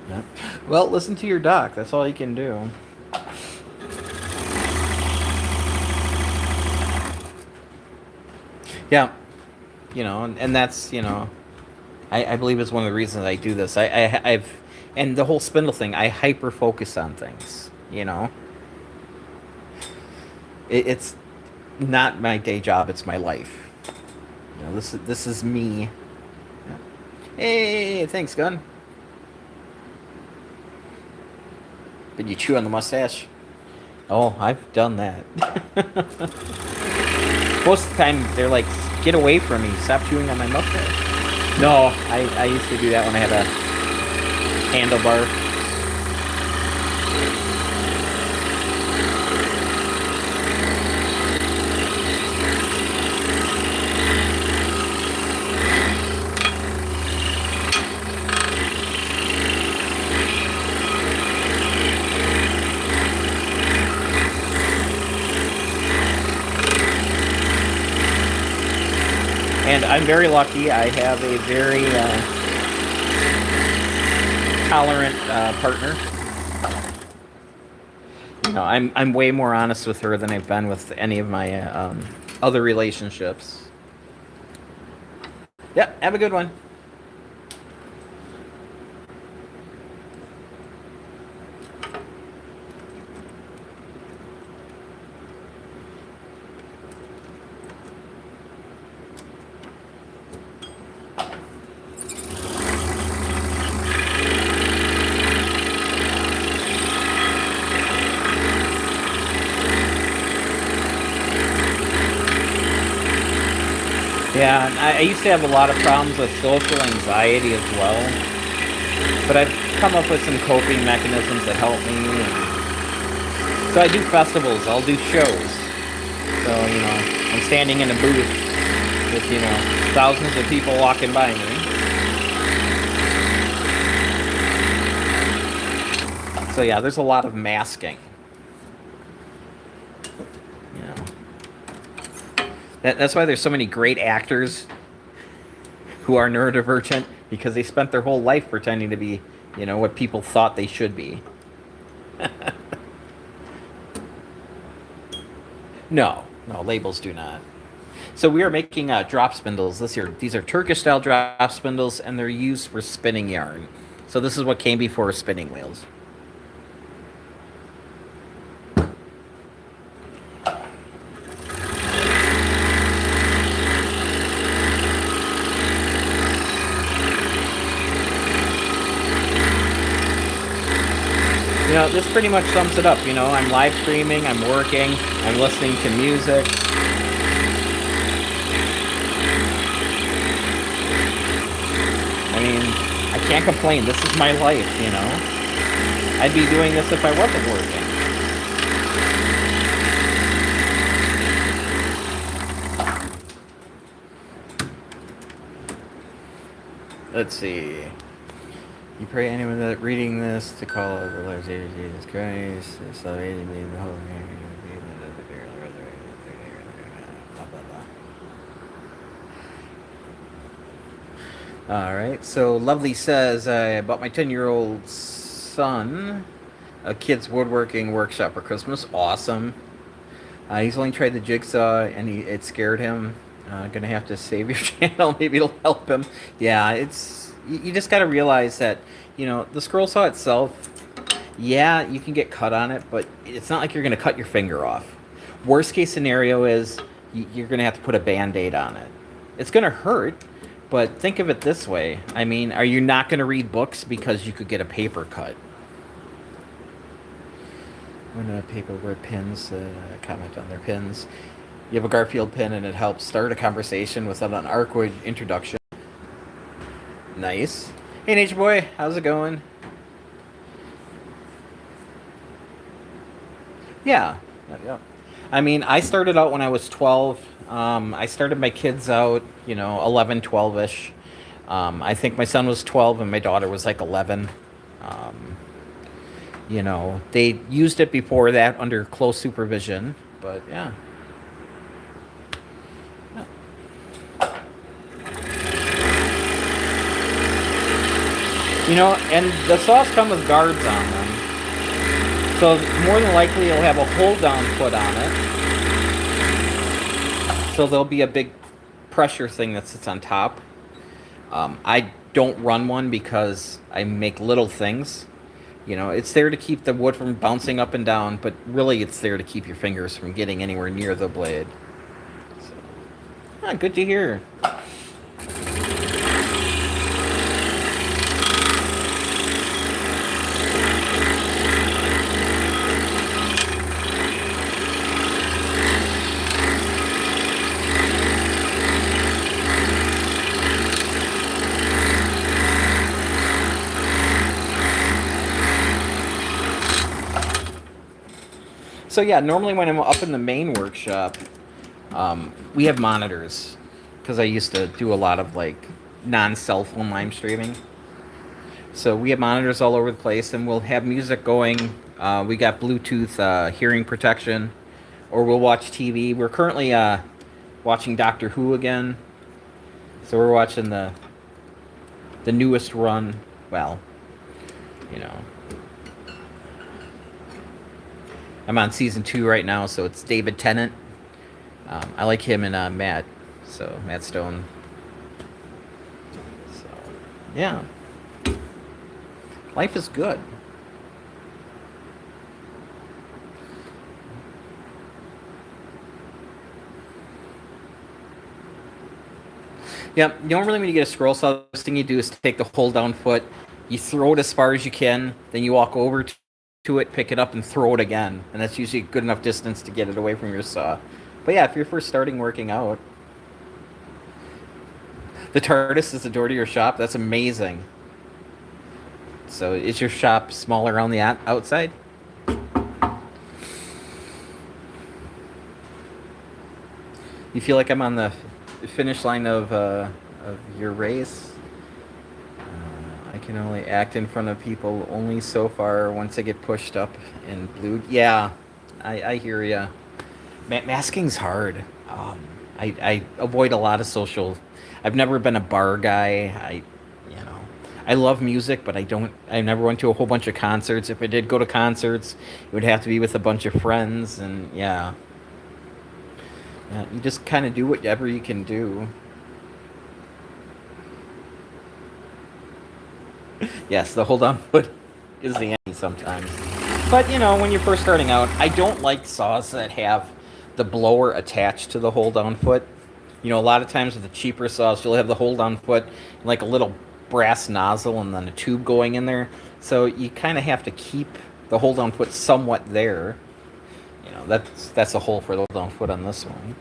Yeah. Well, listen to your doc. That's all you can do. Yeah, and that's I believe is one of the reasons I do this. I've and the whole spindle thing. I hyper focus on things. It's not my day job. It's my life. This is me. Yeah. Hey, thanks, Gun. Did you chew on the mustache? Oh, I've done that. Most of the time, they're like, "Get away from me! Stop chewing on my mustache." No, I used to do that when I had a handlebar. And I'm very lucky. I have a very tolerant partner. I'm way more honest with her than I've been with any of my other relationships. Yep, have a good one. Yeah, and I used to have a lot of problems with social anxiety as well, but I've come up with some coping mechanisms that help me. And so I do festivals, I'll do shows. So, I'm standing in a booth with, thousands of people walking by me. So yeah, there's a lot of masking. That's why there's so many great actors who are neurodivergent, because they spent their whole life pretending to be, what people thought they should be. No, labels do not. So we are making drop spindles this year. These are Turkish-style drop spindles, and they're used for spinning yarn. So this is what came before spinning wheels. This pretty much sums it up. I'm live streaming, I'm working, I'm listening to music. I mean, I can't complain. This is my life, I'd be doing this if I wasn't working. Let's see. You pray anyone that reading this to call the Lord Jesus Christ, salvation be the whole All right. So Lovely says, I bought my 10-year-old son a kid's woodworking workshop for Christmas. Awesome. He's only tried the jigsaw and it scared him. Gonna have to save your channel. Maybe it'll help him. Yeah, you just got to realize that, the scroll saw itself, yeah, you can get cut on it, but it's not like you're going to cut your finger off. Worst case scenario is you're going to have to put a Band-Aid on it. It's going to hurt, but think of it this way. I mean, are you not going to read books because you could get a paper cut? When people wear pins, comment on their pins. You have a Garfield pin and it helps start a conversation without an awkward introduction. Nice. Hey, Nature Boy, how's it going? Yeah. I mean, I started out when I was 12. I started my kids out, 11, 12-ish. I think my son was 12 and my daughter was like 11. They used it before that under close supervision, but yeah. And the saws come with guards on them. So more than likely it'll have a hold-down foot on it. So there'll be a big pressure thing that sits on top. I don't run one because I make little things. It's there to keep the wood from bouncing up and down, but really it's there to keep your fingers from getting anywhere near the blade. So, good to hear. So yeah, normally when I'm up in the main workshop, we have monitors because I used to do a lot of non-cell phone live streaming. So we have monitors all over the place, and we'll have music going. We got Bluetooth hearing protection, or we'll watch TV. We're currently watching Doctor Who again, so we're watching the newest run. Well, I'm on season 2 right now, so it's David Tennant. I like him and Matt. So Matt Stone. So yeah, life is good. Yep, normally when you get a scroll saw, the first thing you do is take the hold down foot, you throw it as far as you can, then you walk over to it, pick it up, and throw it again. And that's usually a good enough distance to get it away from your saw. But yeah, if you're first starting working out, the TARDIS is the door to your shop. That's amazing. So is your shop smaller on the outside? You feel like I'm on the finish line of your race? I can only act in front of people only so far. Once I get pushed up and blue. Yeah, I hear ya. Masking's hard. I avoid a lot of social. I've never been a bar guy. I love music, but I never went to a whole bunch of concerts. If I did go to concerts, it would have to be with a bunch of friends, and yeah, you just kind of do whatever you can do. Yes, the hold on foot is the enemy sometimes. But when you're first starting out, I don't like saws that have the blower attached to the hold on foot. A lot of times with the cheaper saws, you'll have the hold on foot like a little brass nozzle and then a tube going in there. So you kind of have to keep the hold on foot somewhat there. That's the hole for the hold on foot on this one.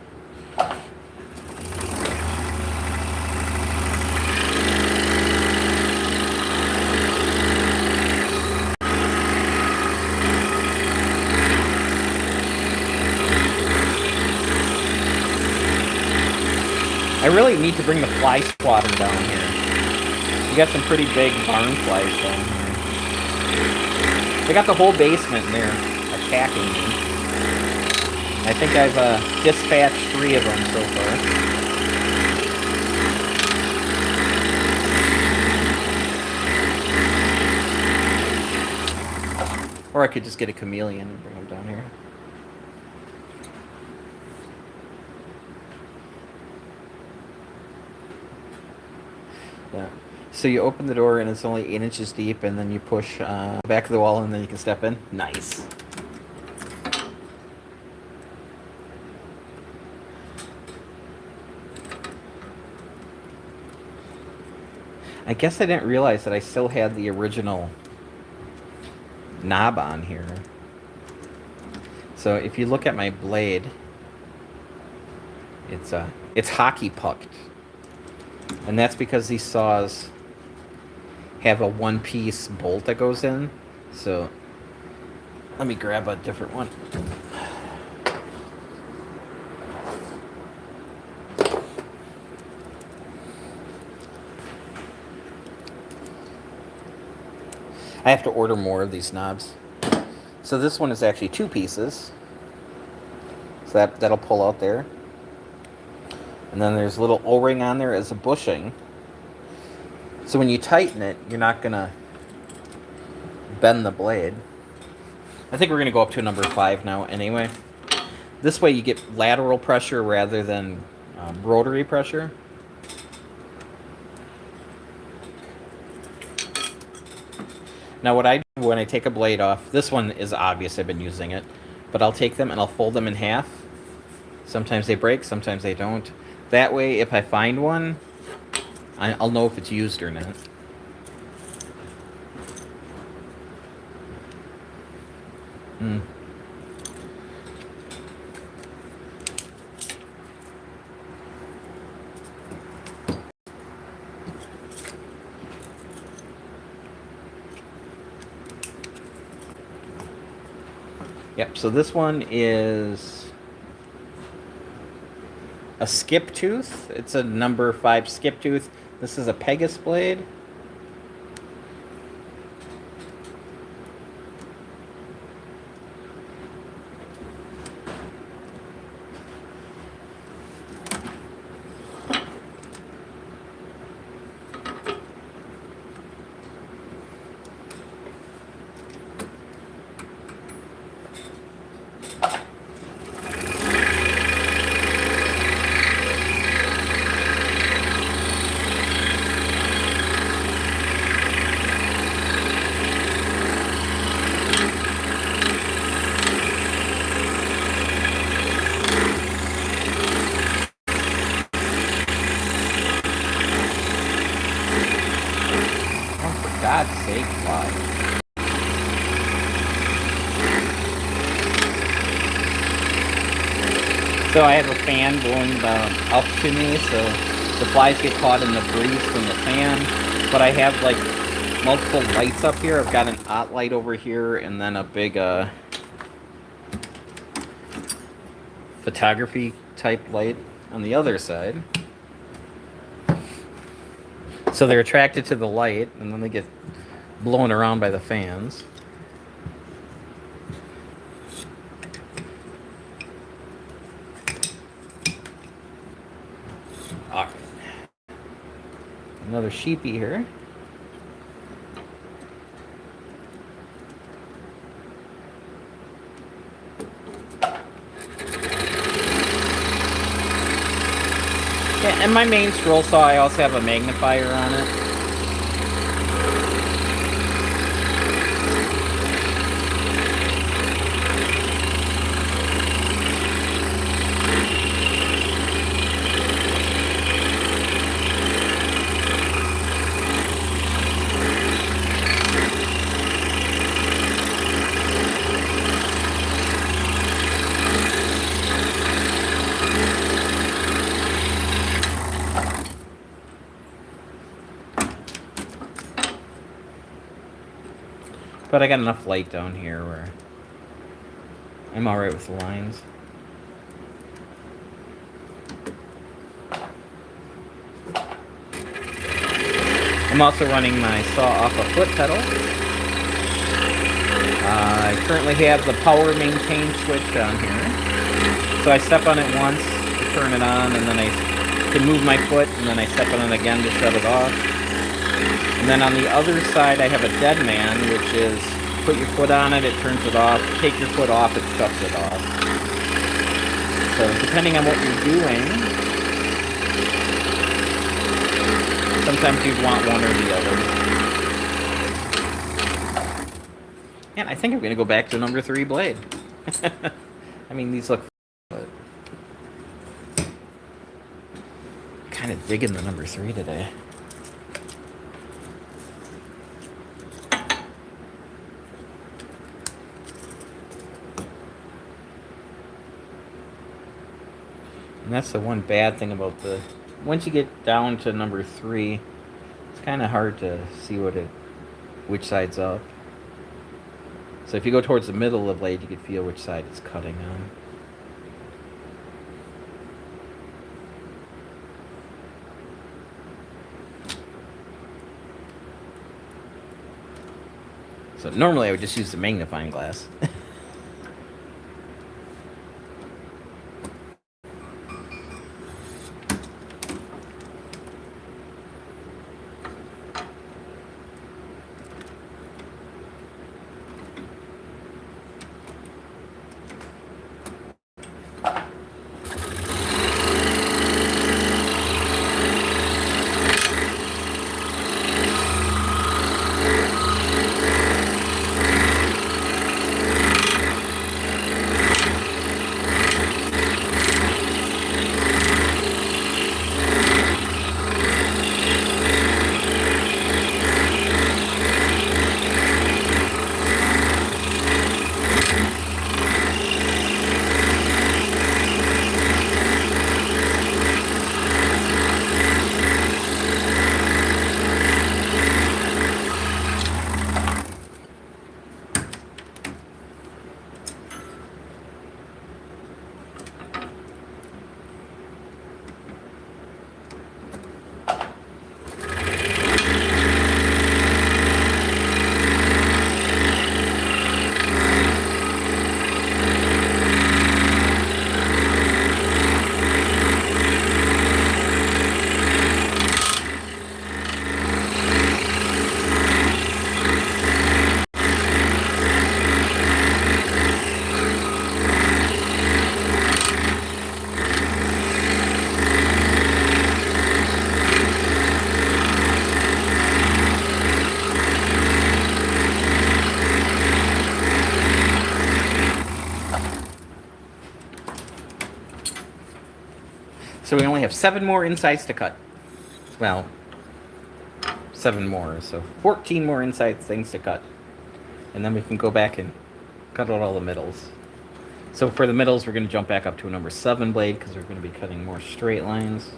I really need to bring the fly swatter down here. We got some pretty big barn flies down here. They got the whole basement in there attacking me. I think I've dispatched 3 of them so far. Or I could just get a chameleon and bring them down here. Yeah. So you open the door and it's only 8 inches deep, and then you push back of the wall, and then you can step in. Nice. I guess I didn't realize that I still had the original knob on here. So if you look at my blade, it's hockey pucked. And that's because these saws have a one-piece bolt that goes in. So let me grab a different one. I have to order more of these knobs. So this one is actually 2 pieces. So that'll pull out there. And then there's a little O-ring on there as a bushing. So when you tighten it, you're not going to bend the blade. I think we're going to go up to number 5 now anyway. This way you get lateral pressure rather than rotary pressure. Now what I do when I take a blade off, this one is obvious, I've been using it, but I'll take them and I'll fold them in half. Sometimes they break, sometimes they don't. That way, if I find one, I'll know if it's used or not. Yep, so this one is a skip tooth. It's a number 5 skip tooth. This is a Pegasus blade. God's sake, fly. So I have a fan blowing up to me, so the flies get caught in the breeze from the fan. But I have like multiple lights up here. I've got an OT light over here, and then a big photography type light on the other side. So they're attracted to the light, and then they get blown around by the fans. All right. Another sheepy here. Yeah, and my main scroll saw, I also have a magnifier on it. But I got enough light down here where I'm alright with the lines. I'm also running my saw off a foot pedal. I currently have the power maintain switch on here. So I step on it once to turn it on, and then I can move my foot, and then I step on it again to shut it off. And then on the other side, I have a dead man, which is put your foot on it, it turns it off. Take your foot off, it shuts it off. So depending on what you're doing, sometimes you'd want one or the other. And I think I'm going to go back to number 3 blade. I mean, these look, but kind of digging the number 3 today. And that's the one bad thing about the, once you get down to number 3, it's kind of hard to see which side's up. So if you go towards the middle of the blade, you can feel which side it's cutting on. So normally I would just use the magnifying glass. So we only have 7 more insides to cut. Well, 7 more, so 14 more inside things to cut. And then we can go back and cut out all the middles. So for the middles, we're going to jump back up to a number 7 blade because we're going to be cutting more straight lines.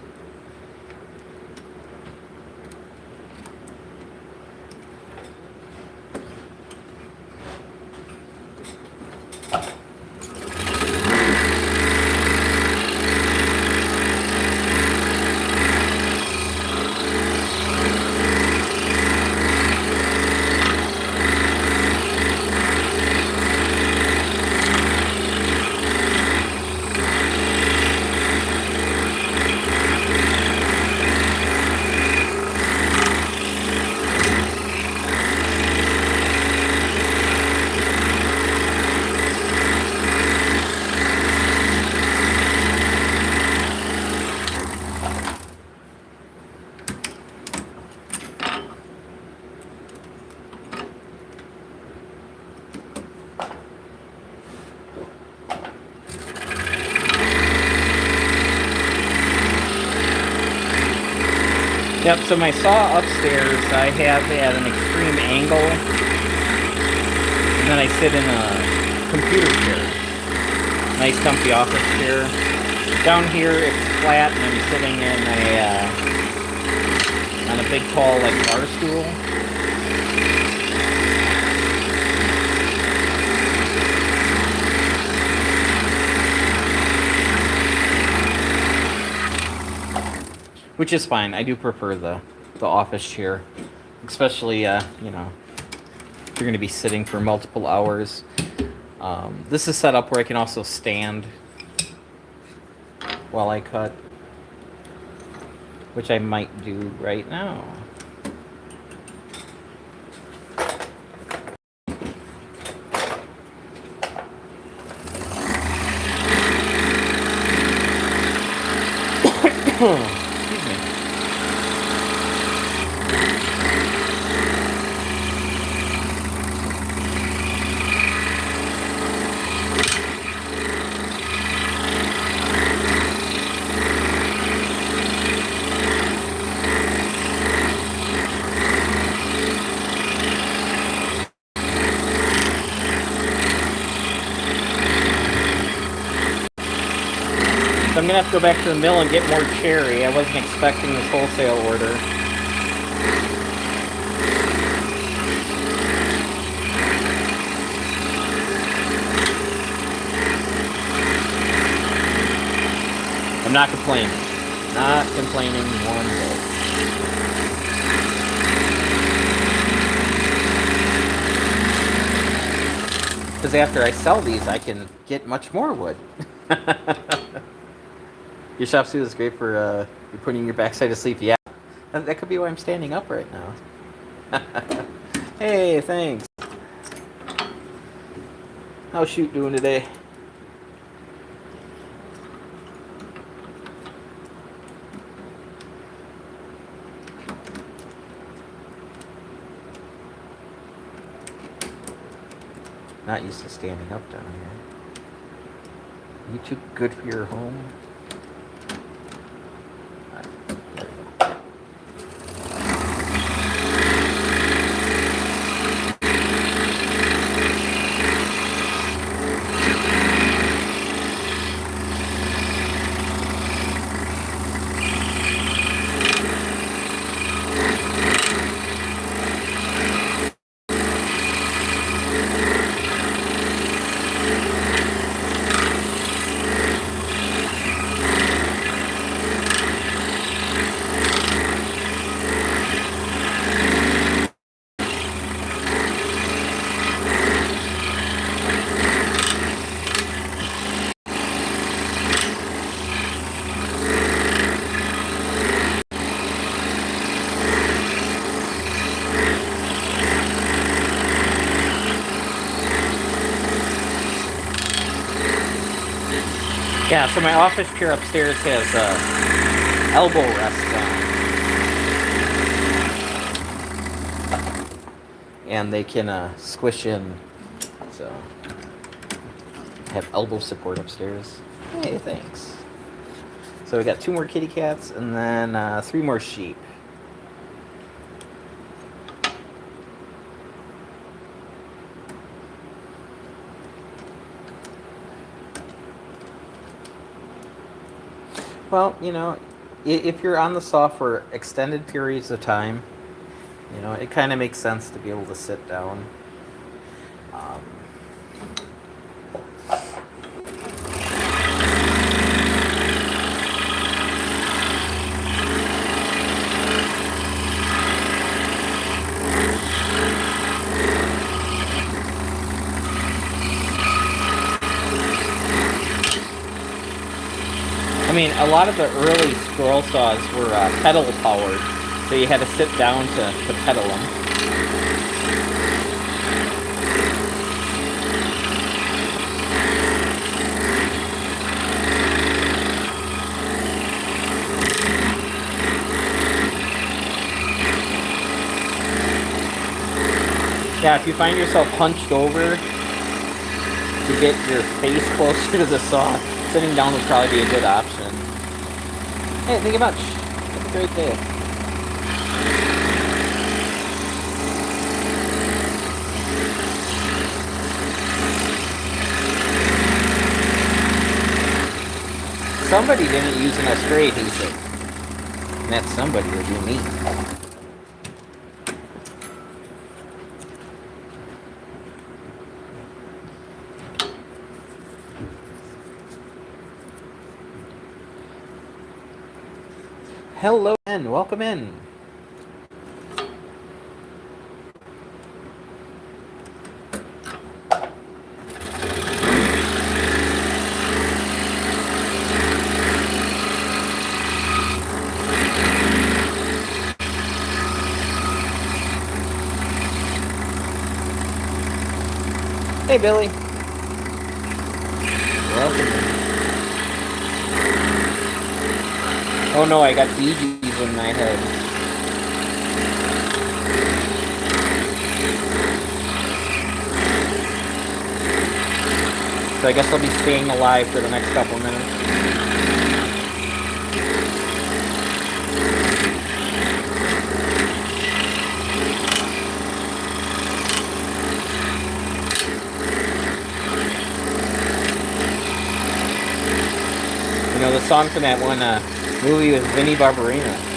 Yep, so my saw upstairs, I have at an extreme angle, and then I sit in a computer chair. Nice comfy office chair. Down here it's flat, and I'm sitting in on a big tall like bar stool. Which is fine. I do prefer the office chair, especially you know, if you're going to be sitting for multiple hours. This is set up where I can also stand while I cut, which I might do right now. Excuse me. So I'm going to have to go back to the mill and get more cherry. I wasn't expecting this wholesale order. I'm not complaining. Not complaining one bit. Because after I sell these, I can get much more wood. Your shop suit is great for you're putting your backside to sleep. Yeah, that could be why I'm standing up right now. Hey, thanks. How's Shoot doing today? Not used to standing up down here. You too good for your home? Yeah, so my office chair upstairs has elbow rest on. And they can squish in. So, have elbow support upstairs. Hey, thanks. So we got 2 more kitty cats and then 3 more sheep. Well, if you're on the saw for extended periods of time, it kind of makes sense to be able to sit down. Um, I mean, a lot of the early scroll saws were pedal powered, so you had to sit down to pedal them. Yeah, if you find yourself hunched over to get your face closer to the saw, sitting down would probably be a good option. Hey, thank you much. Have a great day. Somebody didn't use enough spray adhesive. And that somebody would be me. Hello and welcome in. Hey Billy. Welcome in. Oh no, I got Bee Gees in my head. So I guess I'll be staying alive for the next couple minutes. The song from that one movie with Vinnie Barbarina.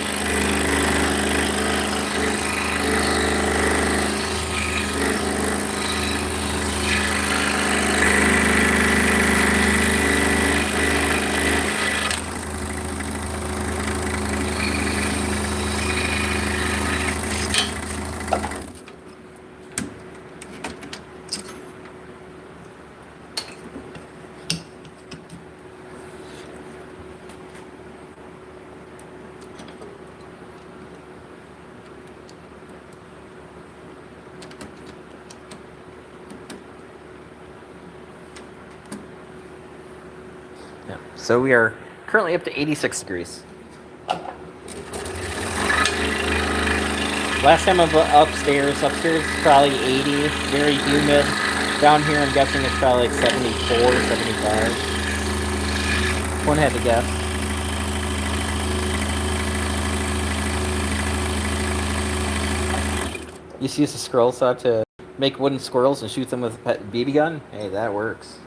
Yeah. So we are currently up to 86 degrees. Last time I was upstairs is probably 80, very humid. Down here I'm guessing it's probably like 74, 75. One had to guess. You used to use a scroll saw to make wooden squirrels and shoot them with a BB gun? Hey, that works.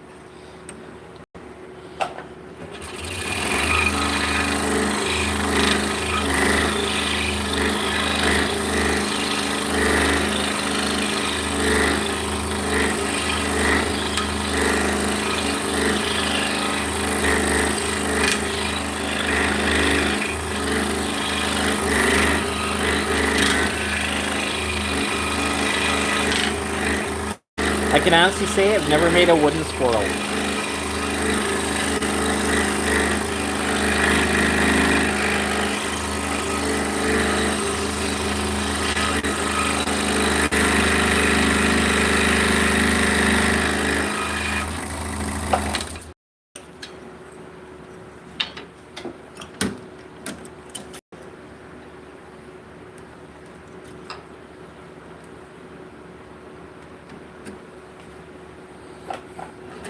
I can honestly say I've never made a wooden squirrel.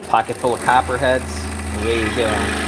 Pocket full of copperheads. Away you go.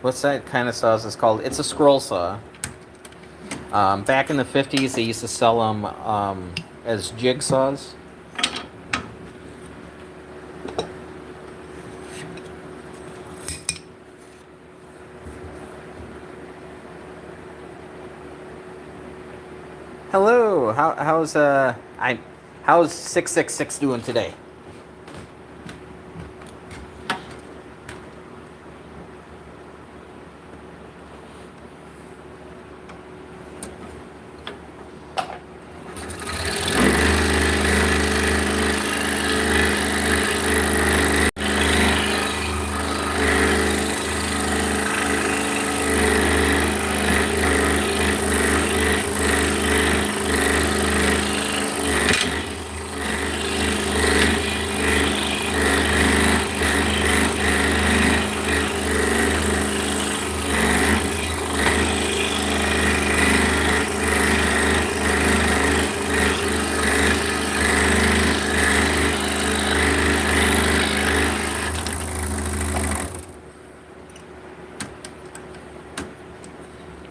What's that kind of saws is called? It's a scroll saw. Back in the 50s, they used to sell them as jigsaws. Hello. How's 666 doing today?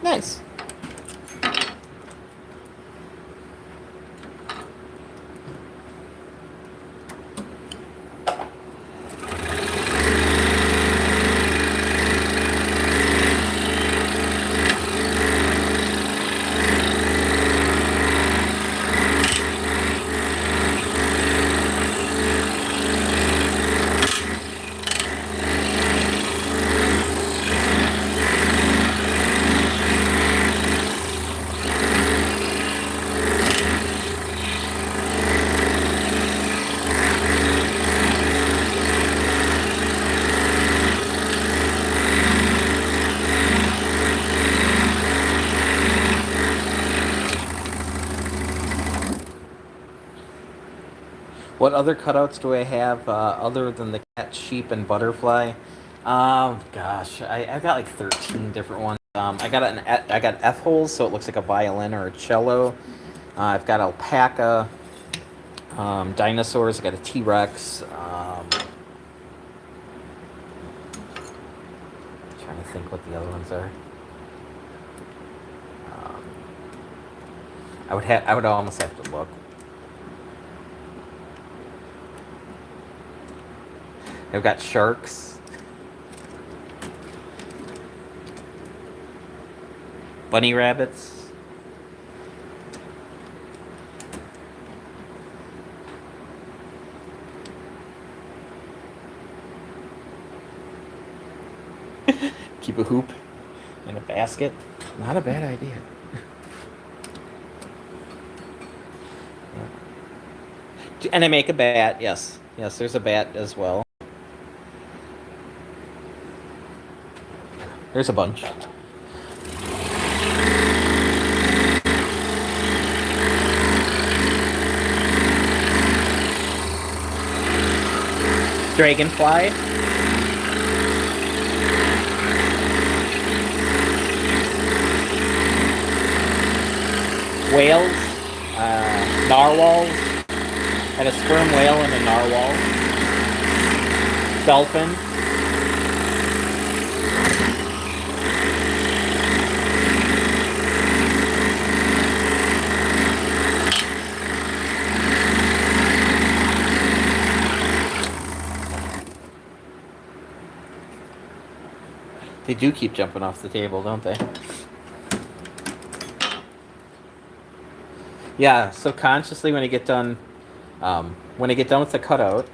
Nice. What other cutouts do I have other than the cat, sheep, and butterfly? Gosh, I've got like 13 different ones. I got F holes, so it looks like a violin or a cello. I've got alpaca, dinosaurs. I got a T-Rex. Trying to think what the other ones are. I would almost have to look. I've got sharks, bunny rabbits, keep a hoop in a basket. Not a bad idea. And I make a bat, yes. Yes, there's a bat as well. There's a bunch. Dragonfly. Whales. Narwhals. Had a sperm whale and a narwhal. Dolphin. They do keep jumping off the table, don't they? Yeah, so consciously when I get done with the cutout,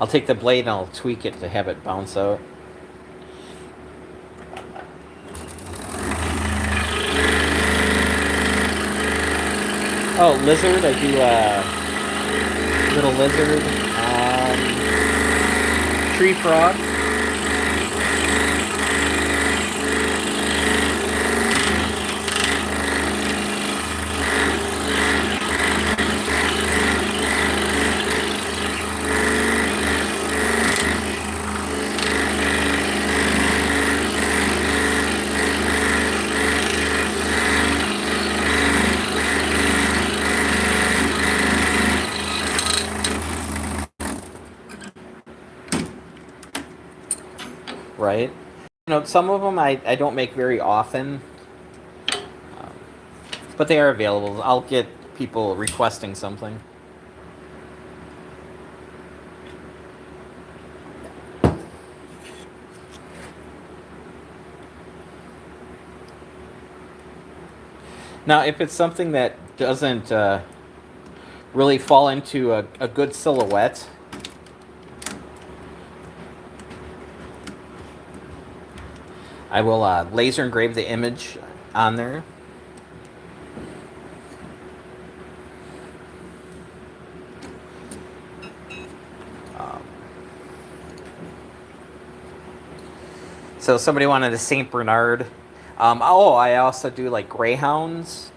I'll take the blade and I'll tweak it to have it bounce out. Oh, lizard, I do a little lizard. Tree frog. right. Some of them I don't make very often, um, but they are available. I'll get people requesting something. Now, if it's something that doesn't really fall into a good silhouette, I will laser engrave the image on there. So somebody wanted a Saint Bernard. I also do like greyhounds.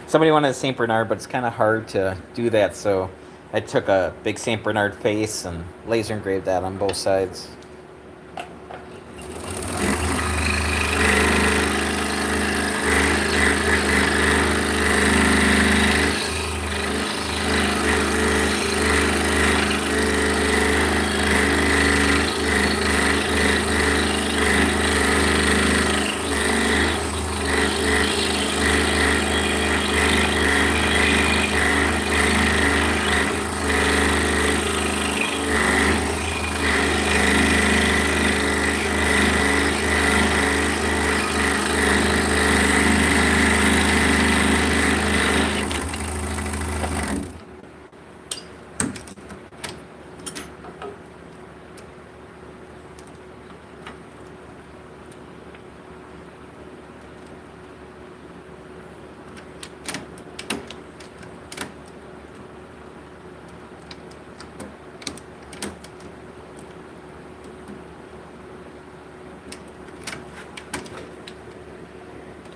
Somebody wanted a Saint Bernard, but it's kind of hard to do that. So I took a big Saint Bernard face and laser engraved that on both sides.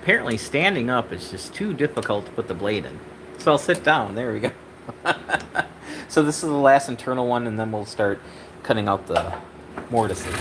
Apparently standing up is just too difficult to put the blade in. So I'll sit down. There we go. So this is the last internal one, and then we'll start cutting out the mortises.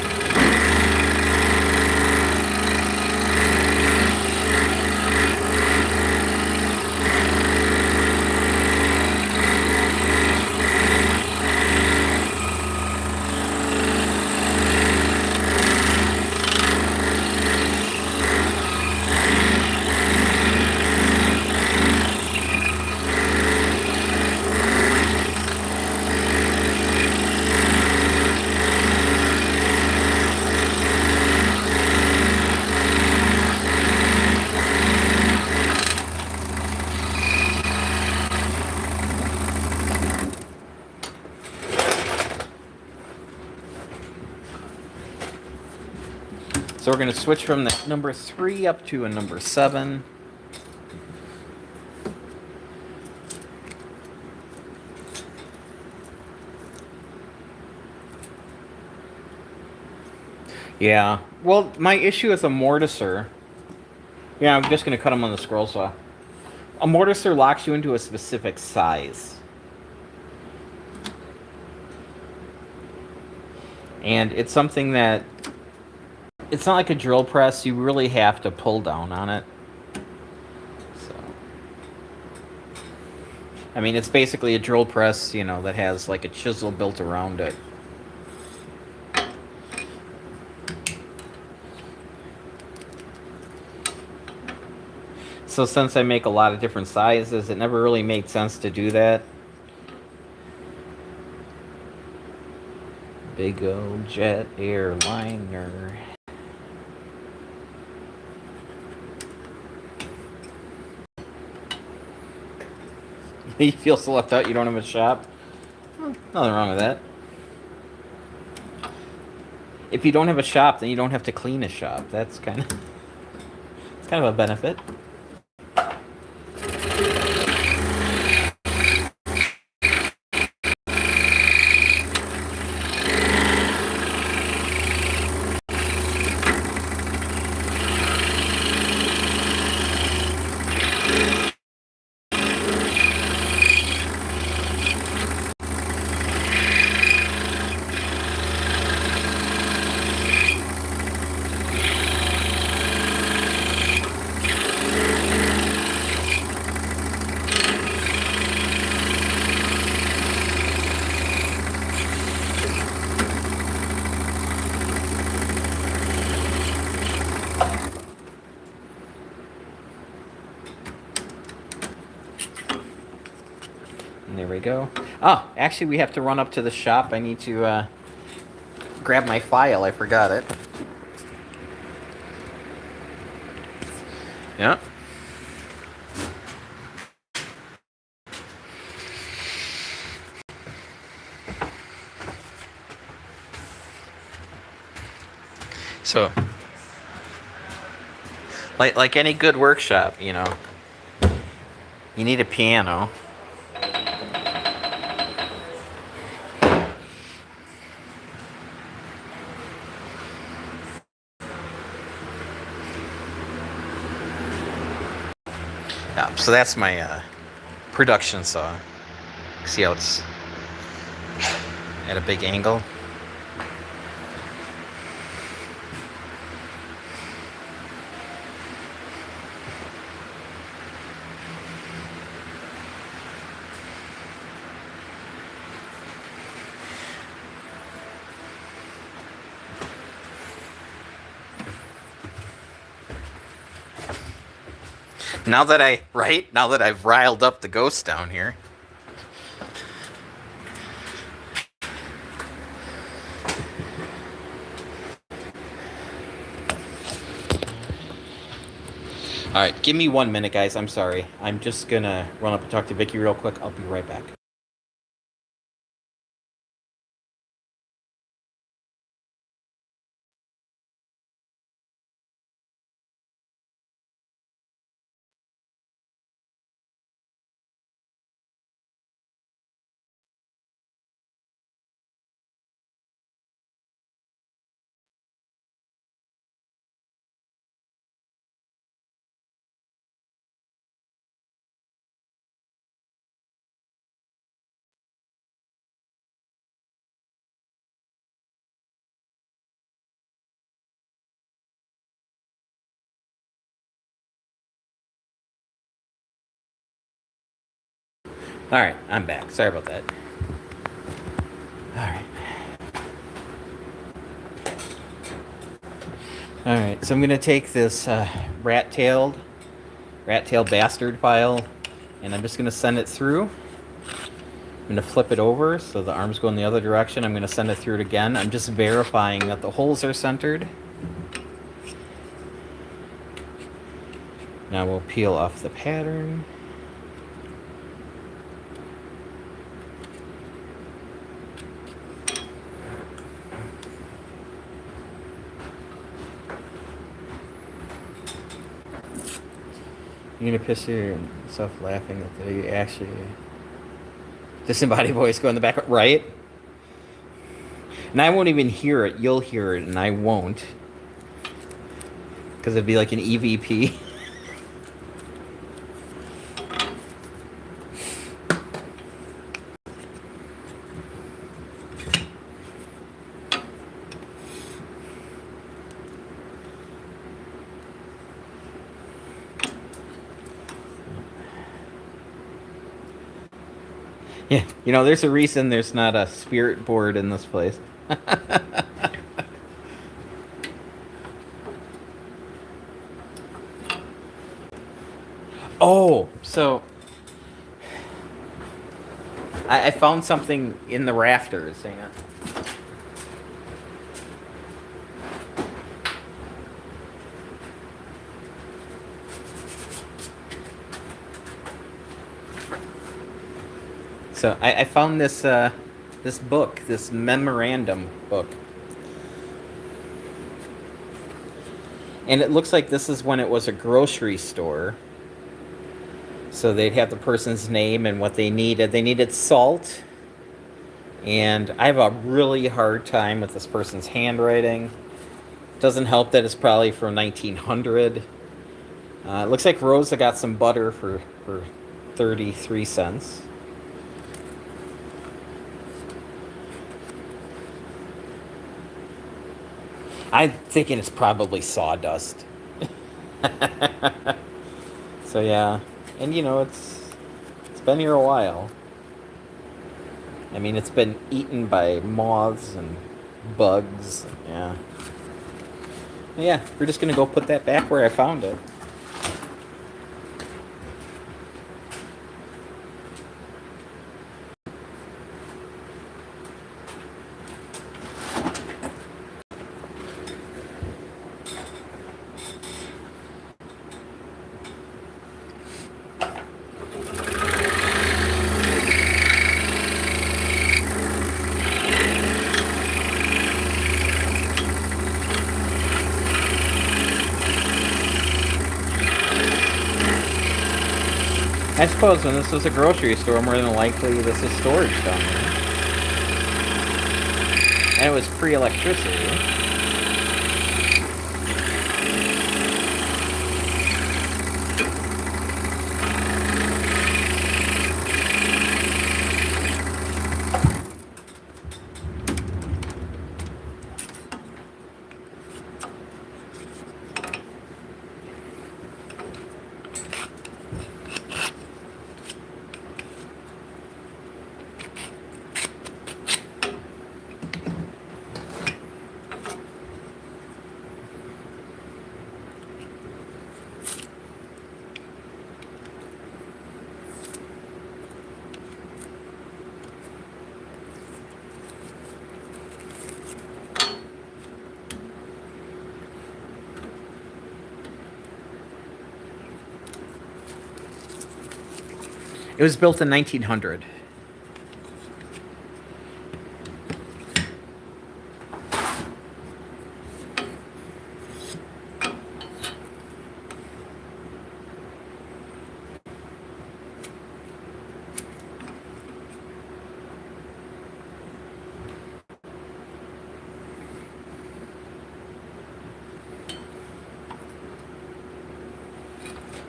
So we're going to switch from the number 3 up to a number 7. Yeah. Well, my issue is a mortiser. Yeah, I'm just going to cut them on the scroll saw. A mortiser locks you into a specific size. And it's something that... It's not like a drill press. You really have to pull down on it. So, I mean, it's basically a drill press, that has like a chisel built around it. So since I make a lot of different sizes, it never really made sense to do that. Big old jet airliner. You feel so left out you don't have a shop? Well, nothing wrong with that. If you don't have a shop, then you don't have to clean a shop. That's kind of a benefit. there we go. Oh, actually, we have to run up to the shop. I need to grab my file. I forgot it. Yeah. So, like any good workshop, you know, you need a piano. Yeah, so that's my production saw. See how it's at a big angle? Now that I've riled up the ghost down here. All right, give me 1 minute, guys. I'm sorry. I'm just gonna run up and talk to Vicky real quick. I'll be right back. All right, I'm back. Sorry about that. All right. All right, so I'm gonna take this rat-tailed bastard file, and I'm just gonna send it through. I'm gonna flip it over so the arms go in the other direction. I'm gonna send it through it again. I'm just verifying that the holes are centered. Now we'll peel off the pattern. You're gonna piss yourself laughing that they actually disembodied voice go in the back, right? And I won't even hear it. You'll hear it, and I won't, because it'd be like an EVP. Yeah, you know, there's a reason there's not a spirit board in this place. Oh, so I found something in the rafters. Hang on. So I found this this book, this memorandum book. And it looks like this is when it was a grocery store. So they'd have the person's name and what they needed. They needed salt. And I have a really hard time with this person's handwriting. Doesn't help that it's probably from 1900. It looks like Rosa got some butter for 33 cents. I'm thinking it's probably sawdust. So yeah, and you know it's been here a while. I mean, it's been eaten by moths and bugs. Yeah. Yeah, we're just gonna go put that back where I found it. I suppose when this was a grocery store, more than likely this is storage down there. And it was pre-electricity. It was built in 1900.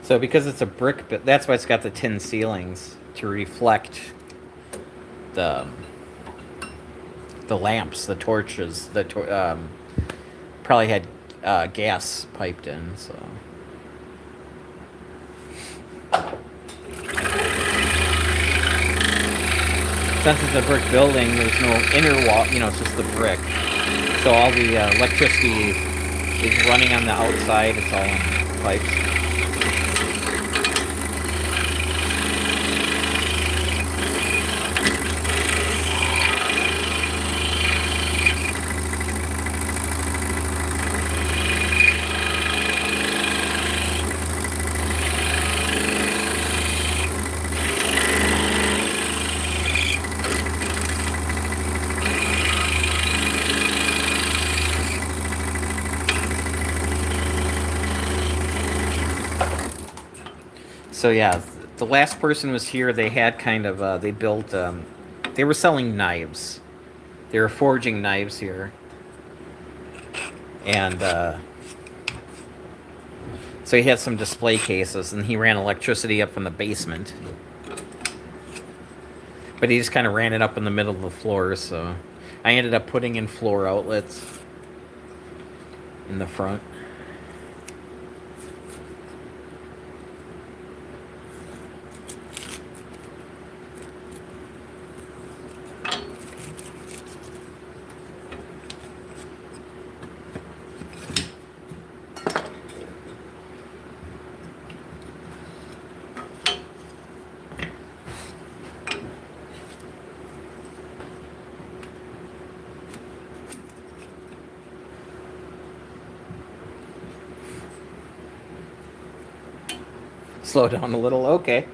So because it's a brick, that's why it's got the tin ceilings to reflect the lamps, the torches. Probably had gas piped in. So since it's a brick building, there's no inner wall. It's just the brick. So all the electricity is running on the outside. It's all in pipes. So yeah, the last person was here. They had kind of they built. They were selling knives. They were forging knives here, and so he had some display cases, and he ran electricity up from the basement. But he just kind of ran it up in the middle of the floor. So I ended up putting in floor outlets in the front. Slow down a little, okay.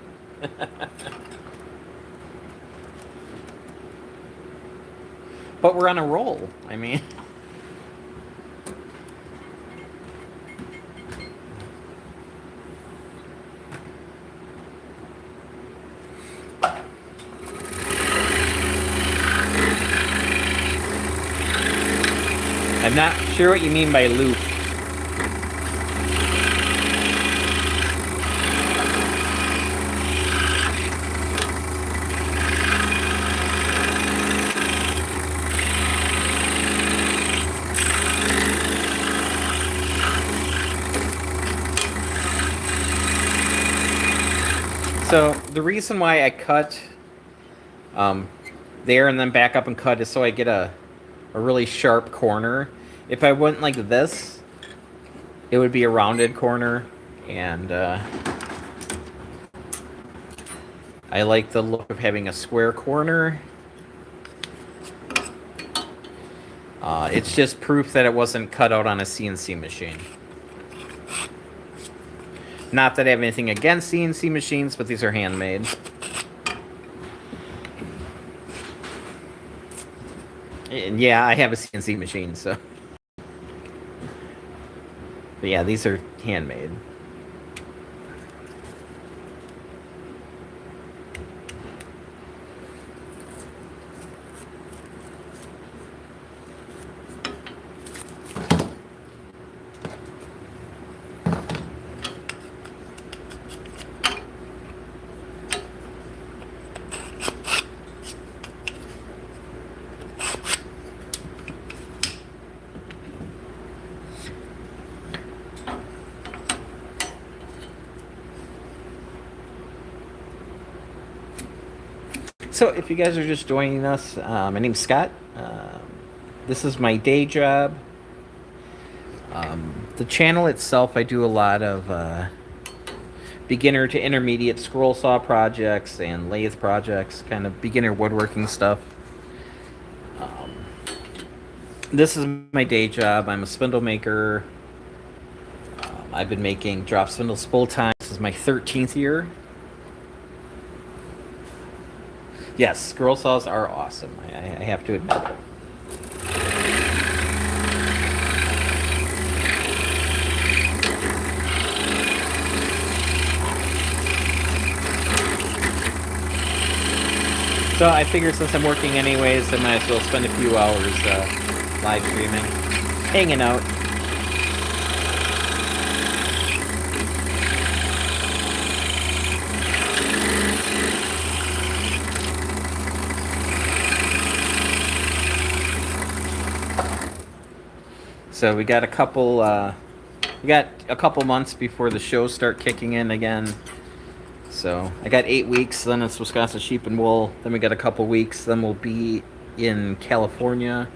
But we're on a roll. I mean, I'm not sure what you mean by loop. So the reason why I cut there and then back up and cut is so I get a really sharp corner. If I went like this, it would be a rounded corner, and I like the look of having a square corner. It's just proof that it wasn't cut out on a CNC machine. Not that I have anything against CNC machines, but these are handmade. And yeah, I have a CNC machine, so. But yeah, these are handmade. So, if you guys are just joining us, my name's Scott. This is my day job. The channel itself, I do a lot of beginner to intermediate scroll saw projects and lathe projects, kind of beginner woodworking stuff. This is my day job. I'm a spindle maker. I've been making drop spindles full time. This is my 13th year. Yes, scroll saws are awesome. I have to admit. So I figured since I'm working anyways, I might as well spend a few hours live streaming, hanging out. So we got a couple months before the shows start kicking in again. So I got 8 weeks, then it's Wisconsin Sheep and Wool. Then we got a couple weeks. Then we'll be in California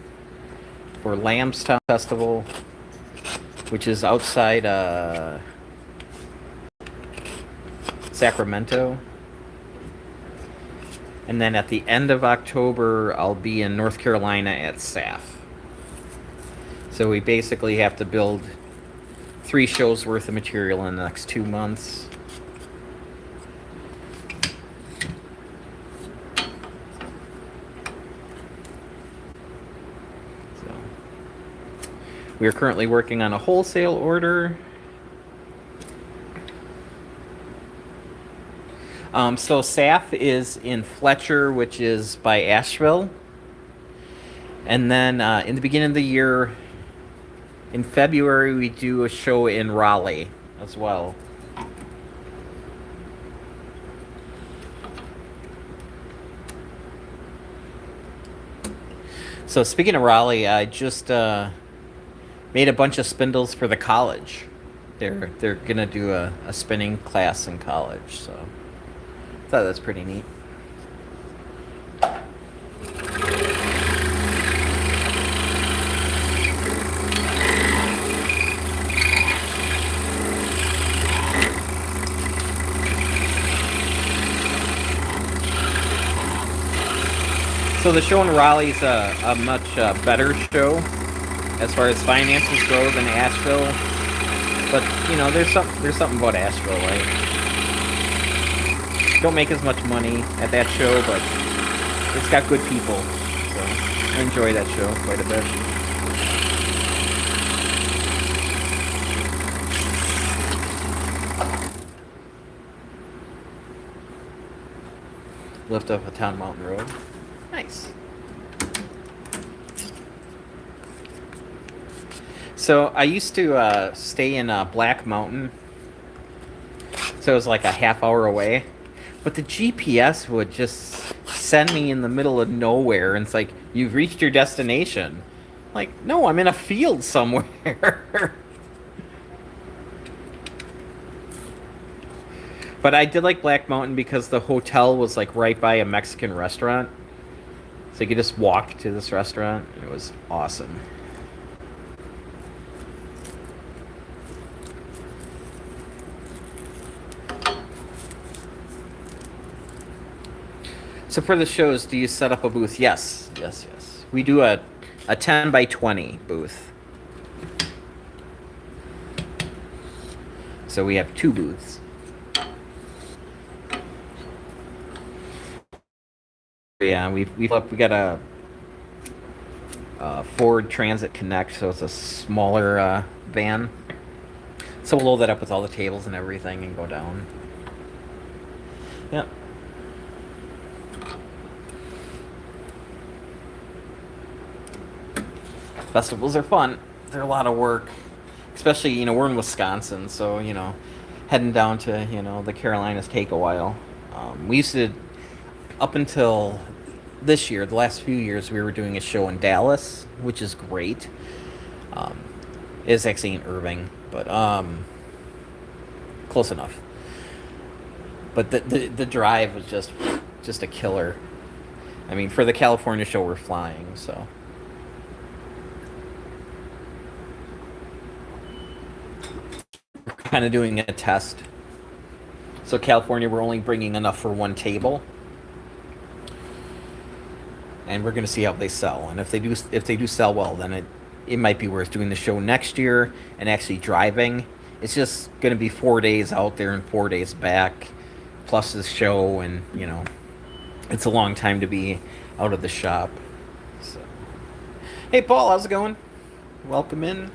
for Lambstown Festival, which is outside Sacramento. And then at the end of October, I'll be in North Carolina at SAF. So we basically have to build 3 shows worth of material in the next 2 months. We are currently working on a wholesale order. So SAF is in Fletcher, which is by Asheville. And then in the beginning of the year, in February, we do a show in Raleigh as well. So speaking of Raleigh, I just made a bunch of spindles for the college. They're gonna do a spinning class in college, so I thought that's pretty neat. So the show in Raleigh is a much better show as far as finances go than Asheville, but you know there's something about Asheville, right? Don't make as much money at that show, but it's got good people, so I enjoy that show quite a bit. Lift up a Town Mountain Road. Nice. So I used to stay in Black Mountain, so it was like a half hour away, but the GPS would just send me in the middle of nowhere, and it's like, you've reached your destination. Like, no, I'm in a field somewhere. But I did like Black Mountain because the hotel was like right by a Mexican restaurant, so you could just walk to this restaurant. It was awesome. So for the shows, do you set up a booth? Yes. We do a 10 by 20 booth. So we have 2 booths. Yeah, we got a Ford Transit Connect, so it's a smaller van. So we'll load that up with all the tables and everything and go down. Yep. Festivals are fun. They're a lot of work, especially, you know, we're in Wisconsin, so, you know, heading down to, you know, the Carolinas take a while. We used to, up until this year, the last few years, we were doing a show in Dallas, which is great. It's actually in Irving, but close enough. But the drive was just a killer. I mean, for the California show, we're flying, so. We're kind of doing a test. So California, we're only bringing enough for one table, and we're going to see how they sell. And if they do sell well, then it might be worth doing the show next year and actually driving. It's just going to be 4 days out there and 4 days back, plus the show, and it's a long time to be out of the shop. So, hey Paul, how's it going? Welcome in.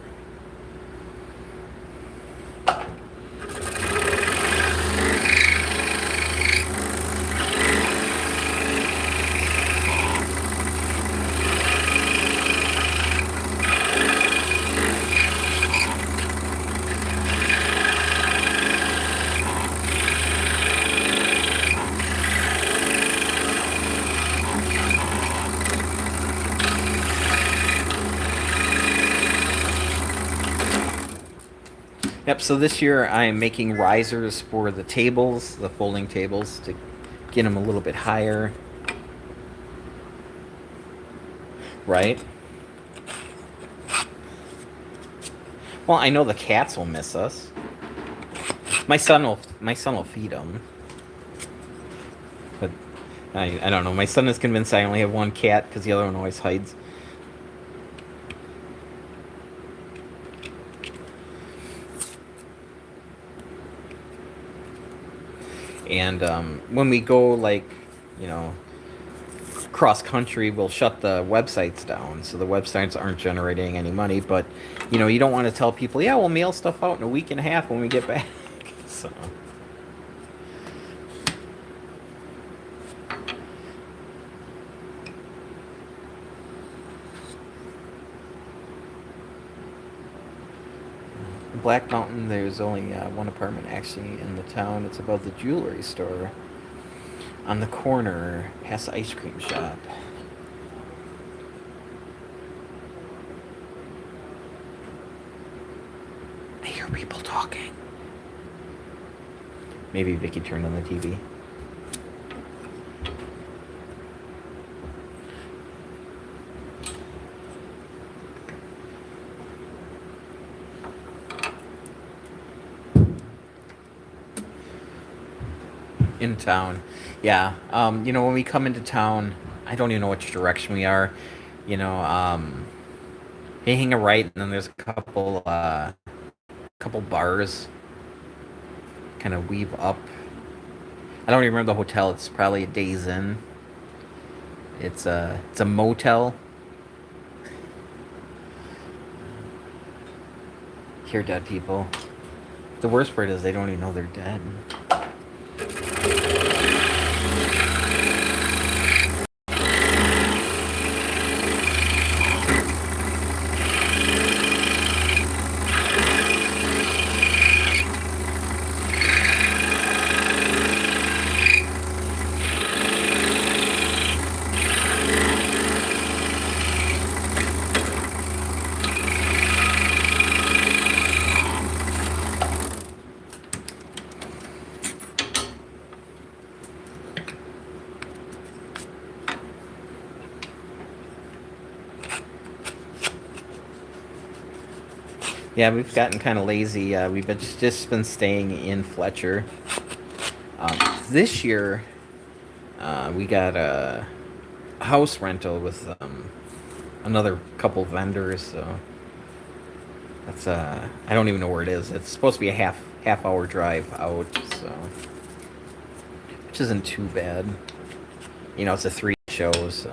Yep, so this year I'm making risers for the tables, the folding tables, to get them a little bit higher. Right? Well, I know the cats will miss us. My son will feed them. But I don't know. My son is convinced I only have one cat because the other one always hides. And when we go, like, cross country, we'll shut the websites down, so the websites aren't generating any money. But you don't want to tell people, yeah, we'll mail stuff out in a week and a half when we get back. So. Black Mountain, there's only one apartment actually in the town. It's above the jewelry store on the corner past the ice cream shop. I hear people talking. Maybe Vicky turned on the TV. In town, yeah. When we come into town, I don't even know which direction we are. Hang a right, and then there's a couple bars. Kind of weave up. I don't even remember the hotel. It's probably a Days Inn. It's a motel. Hear dead people. The worst part is they don't even know they're dead. Yeah, we've gotten kind of lazy. We've just been staying in Fletcher. This year, we got a house rental with another couple vendors. So that's I don't even know where it is. It's supposed to be a half hour drive out, so which isn't too bad. It's a 3 show, so.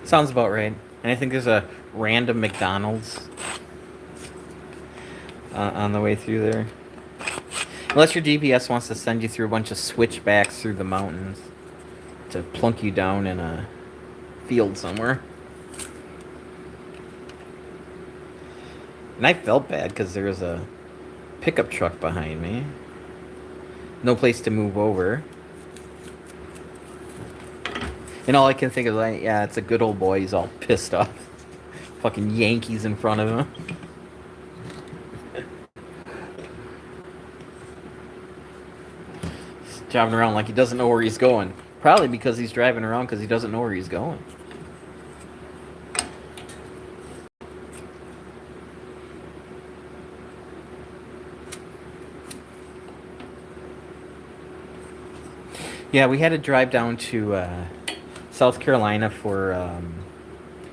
Sounds about right. And I think there's a random McDonald's on the way through there. Unless your GPS wants to send you through a bunch of switchbacks through the mountains to plunk you down in a field somewhere. And I felt bad because there was a pickup truck behind me. No place to move over. And all I can think of is, like, yeah, it's a good old boy. He's all pissed off. Fucking Yankees in front of him. He's driving around like he doesn't know where he's going. Probably because he's driving around because he doesn't know where he's going. Yeah, we had to drive down to South Carolina for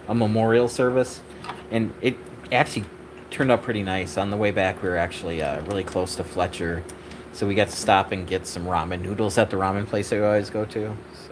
a memorial service, and it actually turned out pretty nice. On the way back, we were actually really close to Fletcher, so we got to stop and get some ramen noodles at the ramen place that we always go to. So.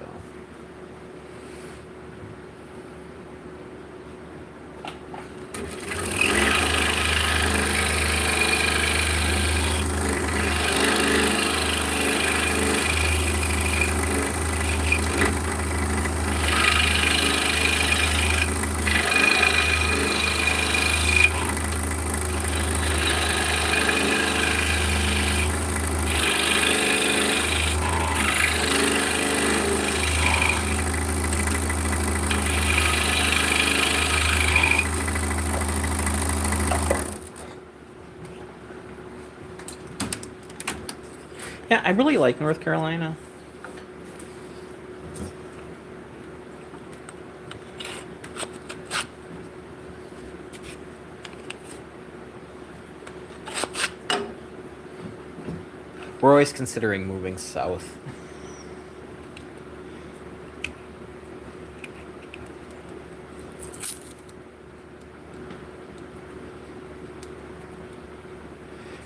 Yeah, I really like North Carolina. We're always considering moving south.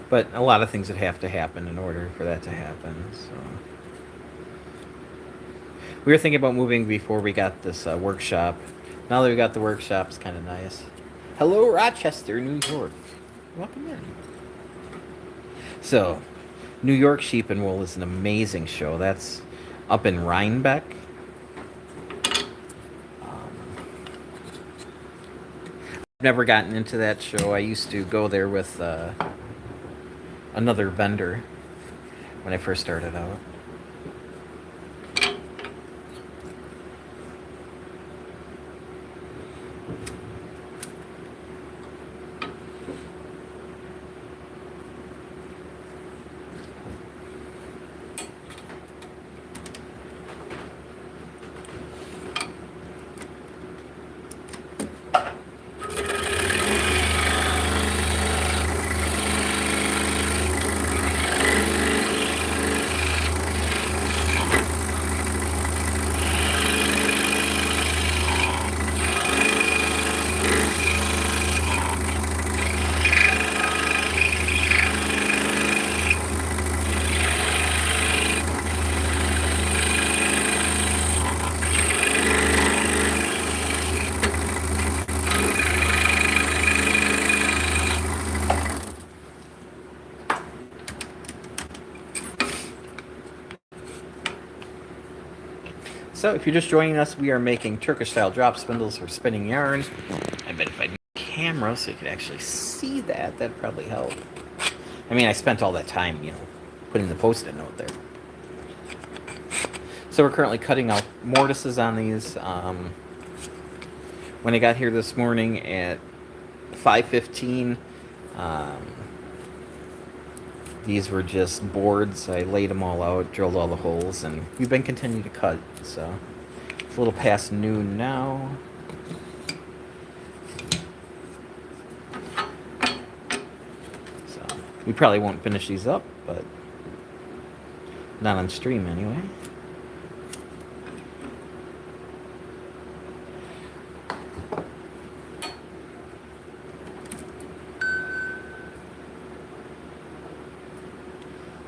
But a lot of things would have to happen in order for that to happen. So we were thinking about moving before we got this workshop. Now that we got the workshop, it's kind of nice. Hello, Rochester, New York. Welcome in. So, New York Sheep and Wool is an amazing show. That's up in Rhinebeck. I've never gotten into that show. I used to go there with another vendor when I first started out. So, if you're just joining us, we are making Turkish-style drop spindles for spinning yarn. I bet if I had a camera so you could actually see that, that'd probably help. I mean, I spent all that time, putting the post-it note there. So we're currently cutting out mortises on these. When I got here this morning at 5:15, these were just boards. I laid them all out, drilled all the holes, and we've been continuing to cut. So it's a little past noon now. So we probably won't finish these up, but not on stream anyway.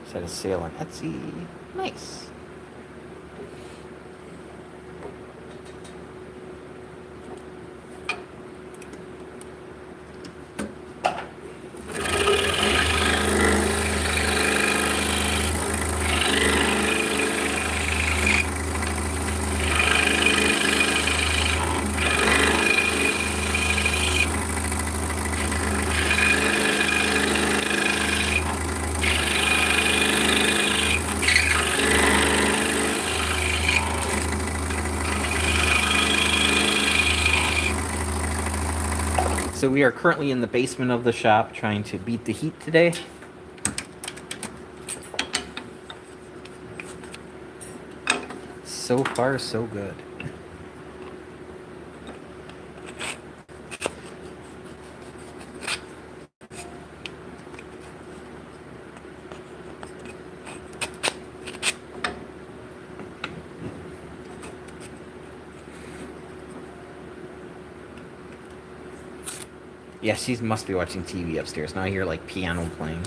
Set a sale on Etsy. Nice. So we are currently in the basement of the shop trying to beat the heat today. So far, so good. Yeah, she must be watching TV upstairs. Now I hear like piano playing.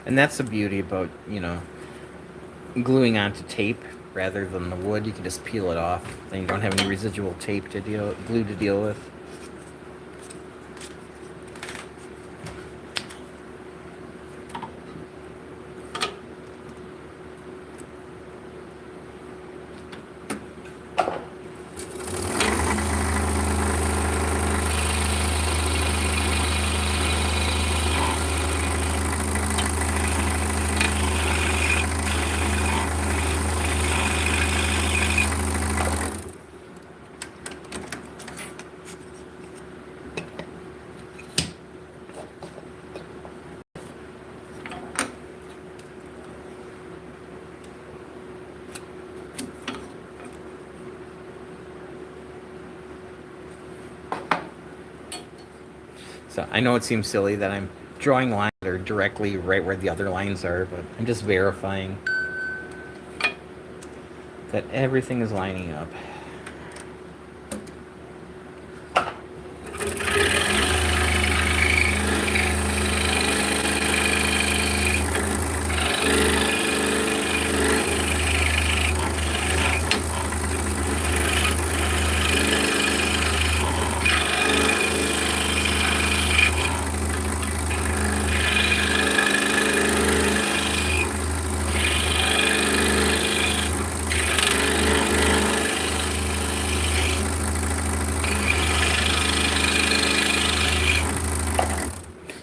And that's the beauty about, gluing onto tape rather than the wood. You can just peel it off. Then you don't have any residual glue to deal with. So I know it seems silly that I'm drawing lines that are directly right where the other lines are, but I'm just verifying that everything is lining up.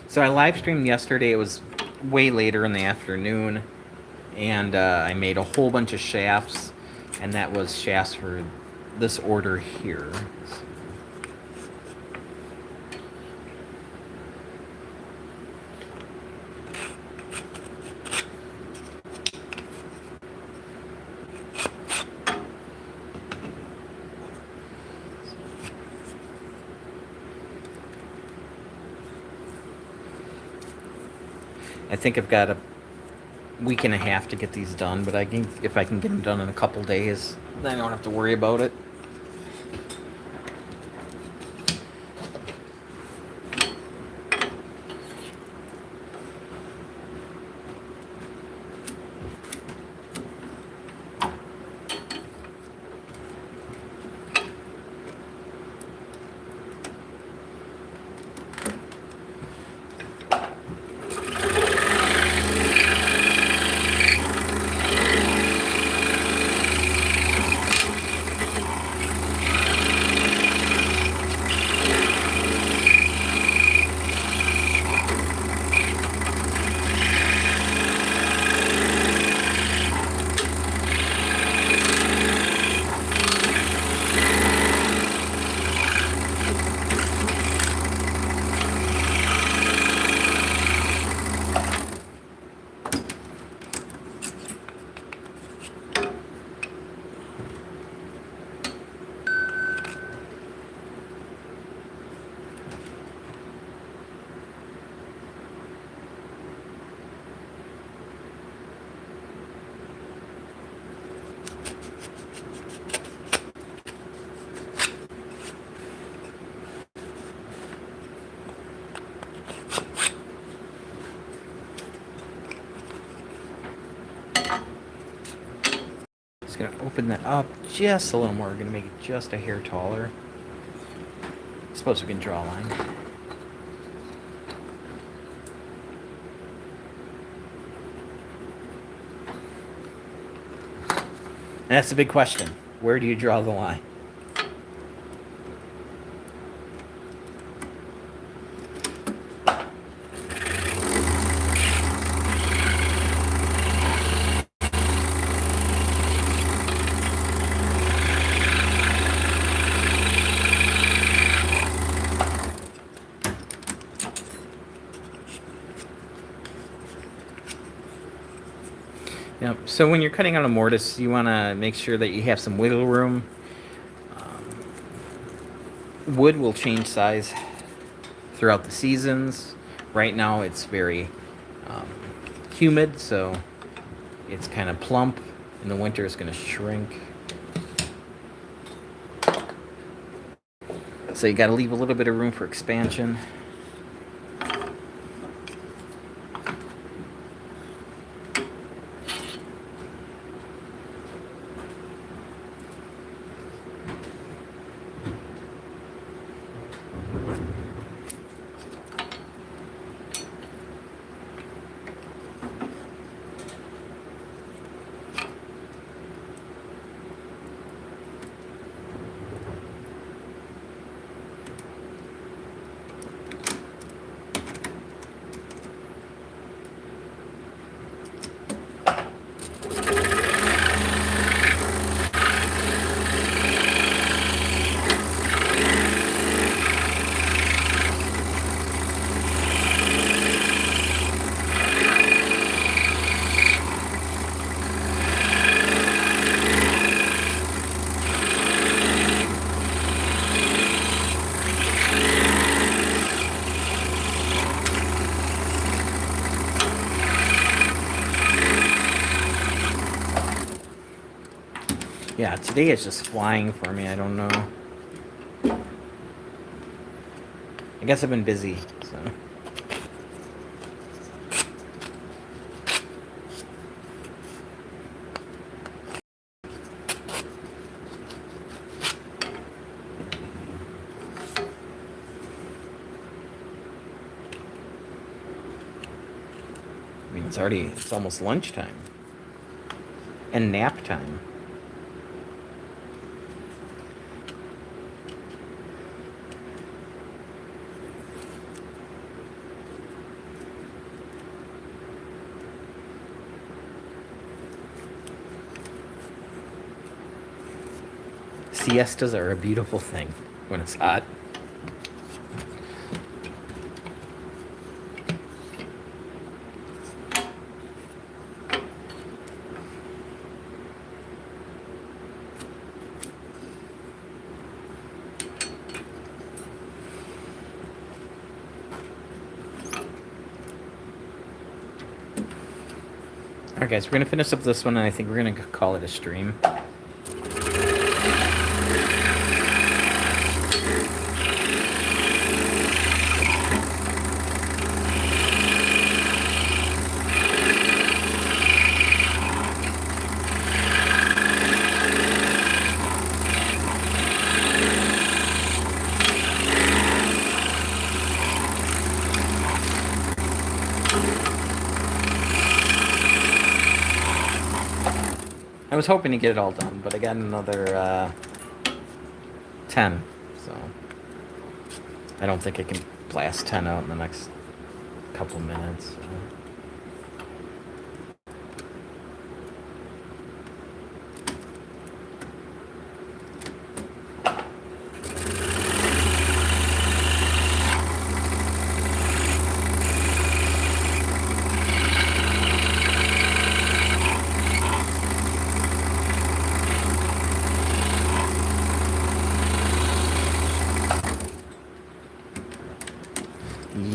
So I live streamed yesterday. It was way later in the afternoon, and I made a whole bunch of shafts, and that was shafts for this order here. I think I've got a week and a half to get these done, but if I can get them done in a couple days, then I don't have to worry about it. Just gonna open that up just a little more. We're gonna make it just a hair taller. I suppose we can draw a line. And that's the big question. Where do you draw the line? Yep. So when you're cutting out a mortise, you want to make sure that you have some wiggle room. Wood will change size throughout the seasons. Right now it's very humid, so it's kind of plump. In the winter it's going to shrink. So you got to leave a little bit of room for expansion. Yeah, today is just flying for me. I don't know. I guess I've been busy, so. I mean, it's almost lunchtime. And nap time. Siestas are a beautiful thing when it's hot. Alright guys, we're going to finish up this one and I think we're going to call it a stream. I was hoping to get it all done, but I got another 10, so I don't think I can blast 10 out in the next couple minutes. So.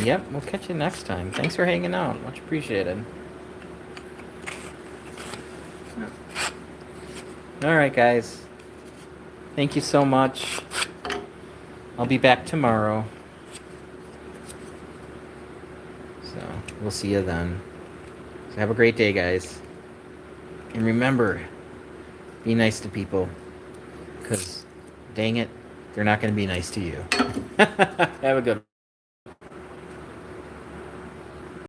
Yep, we'll catch you next time. Thanks for hanging out. Much appreciated. Alright, guys. Thank you so much. I'll be back tomorrow. So, we'll see you then. So have a great day, guys. And remember, Be nice to people. Because, dang it, they're not going to be nice to you. Have a good one.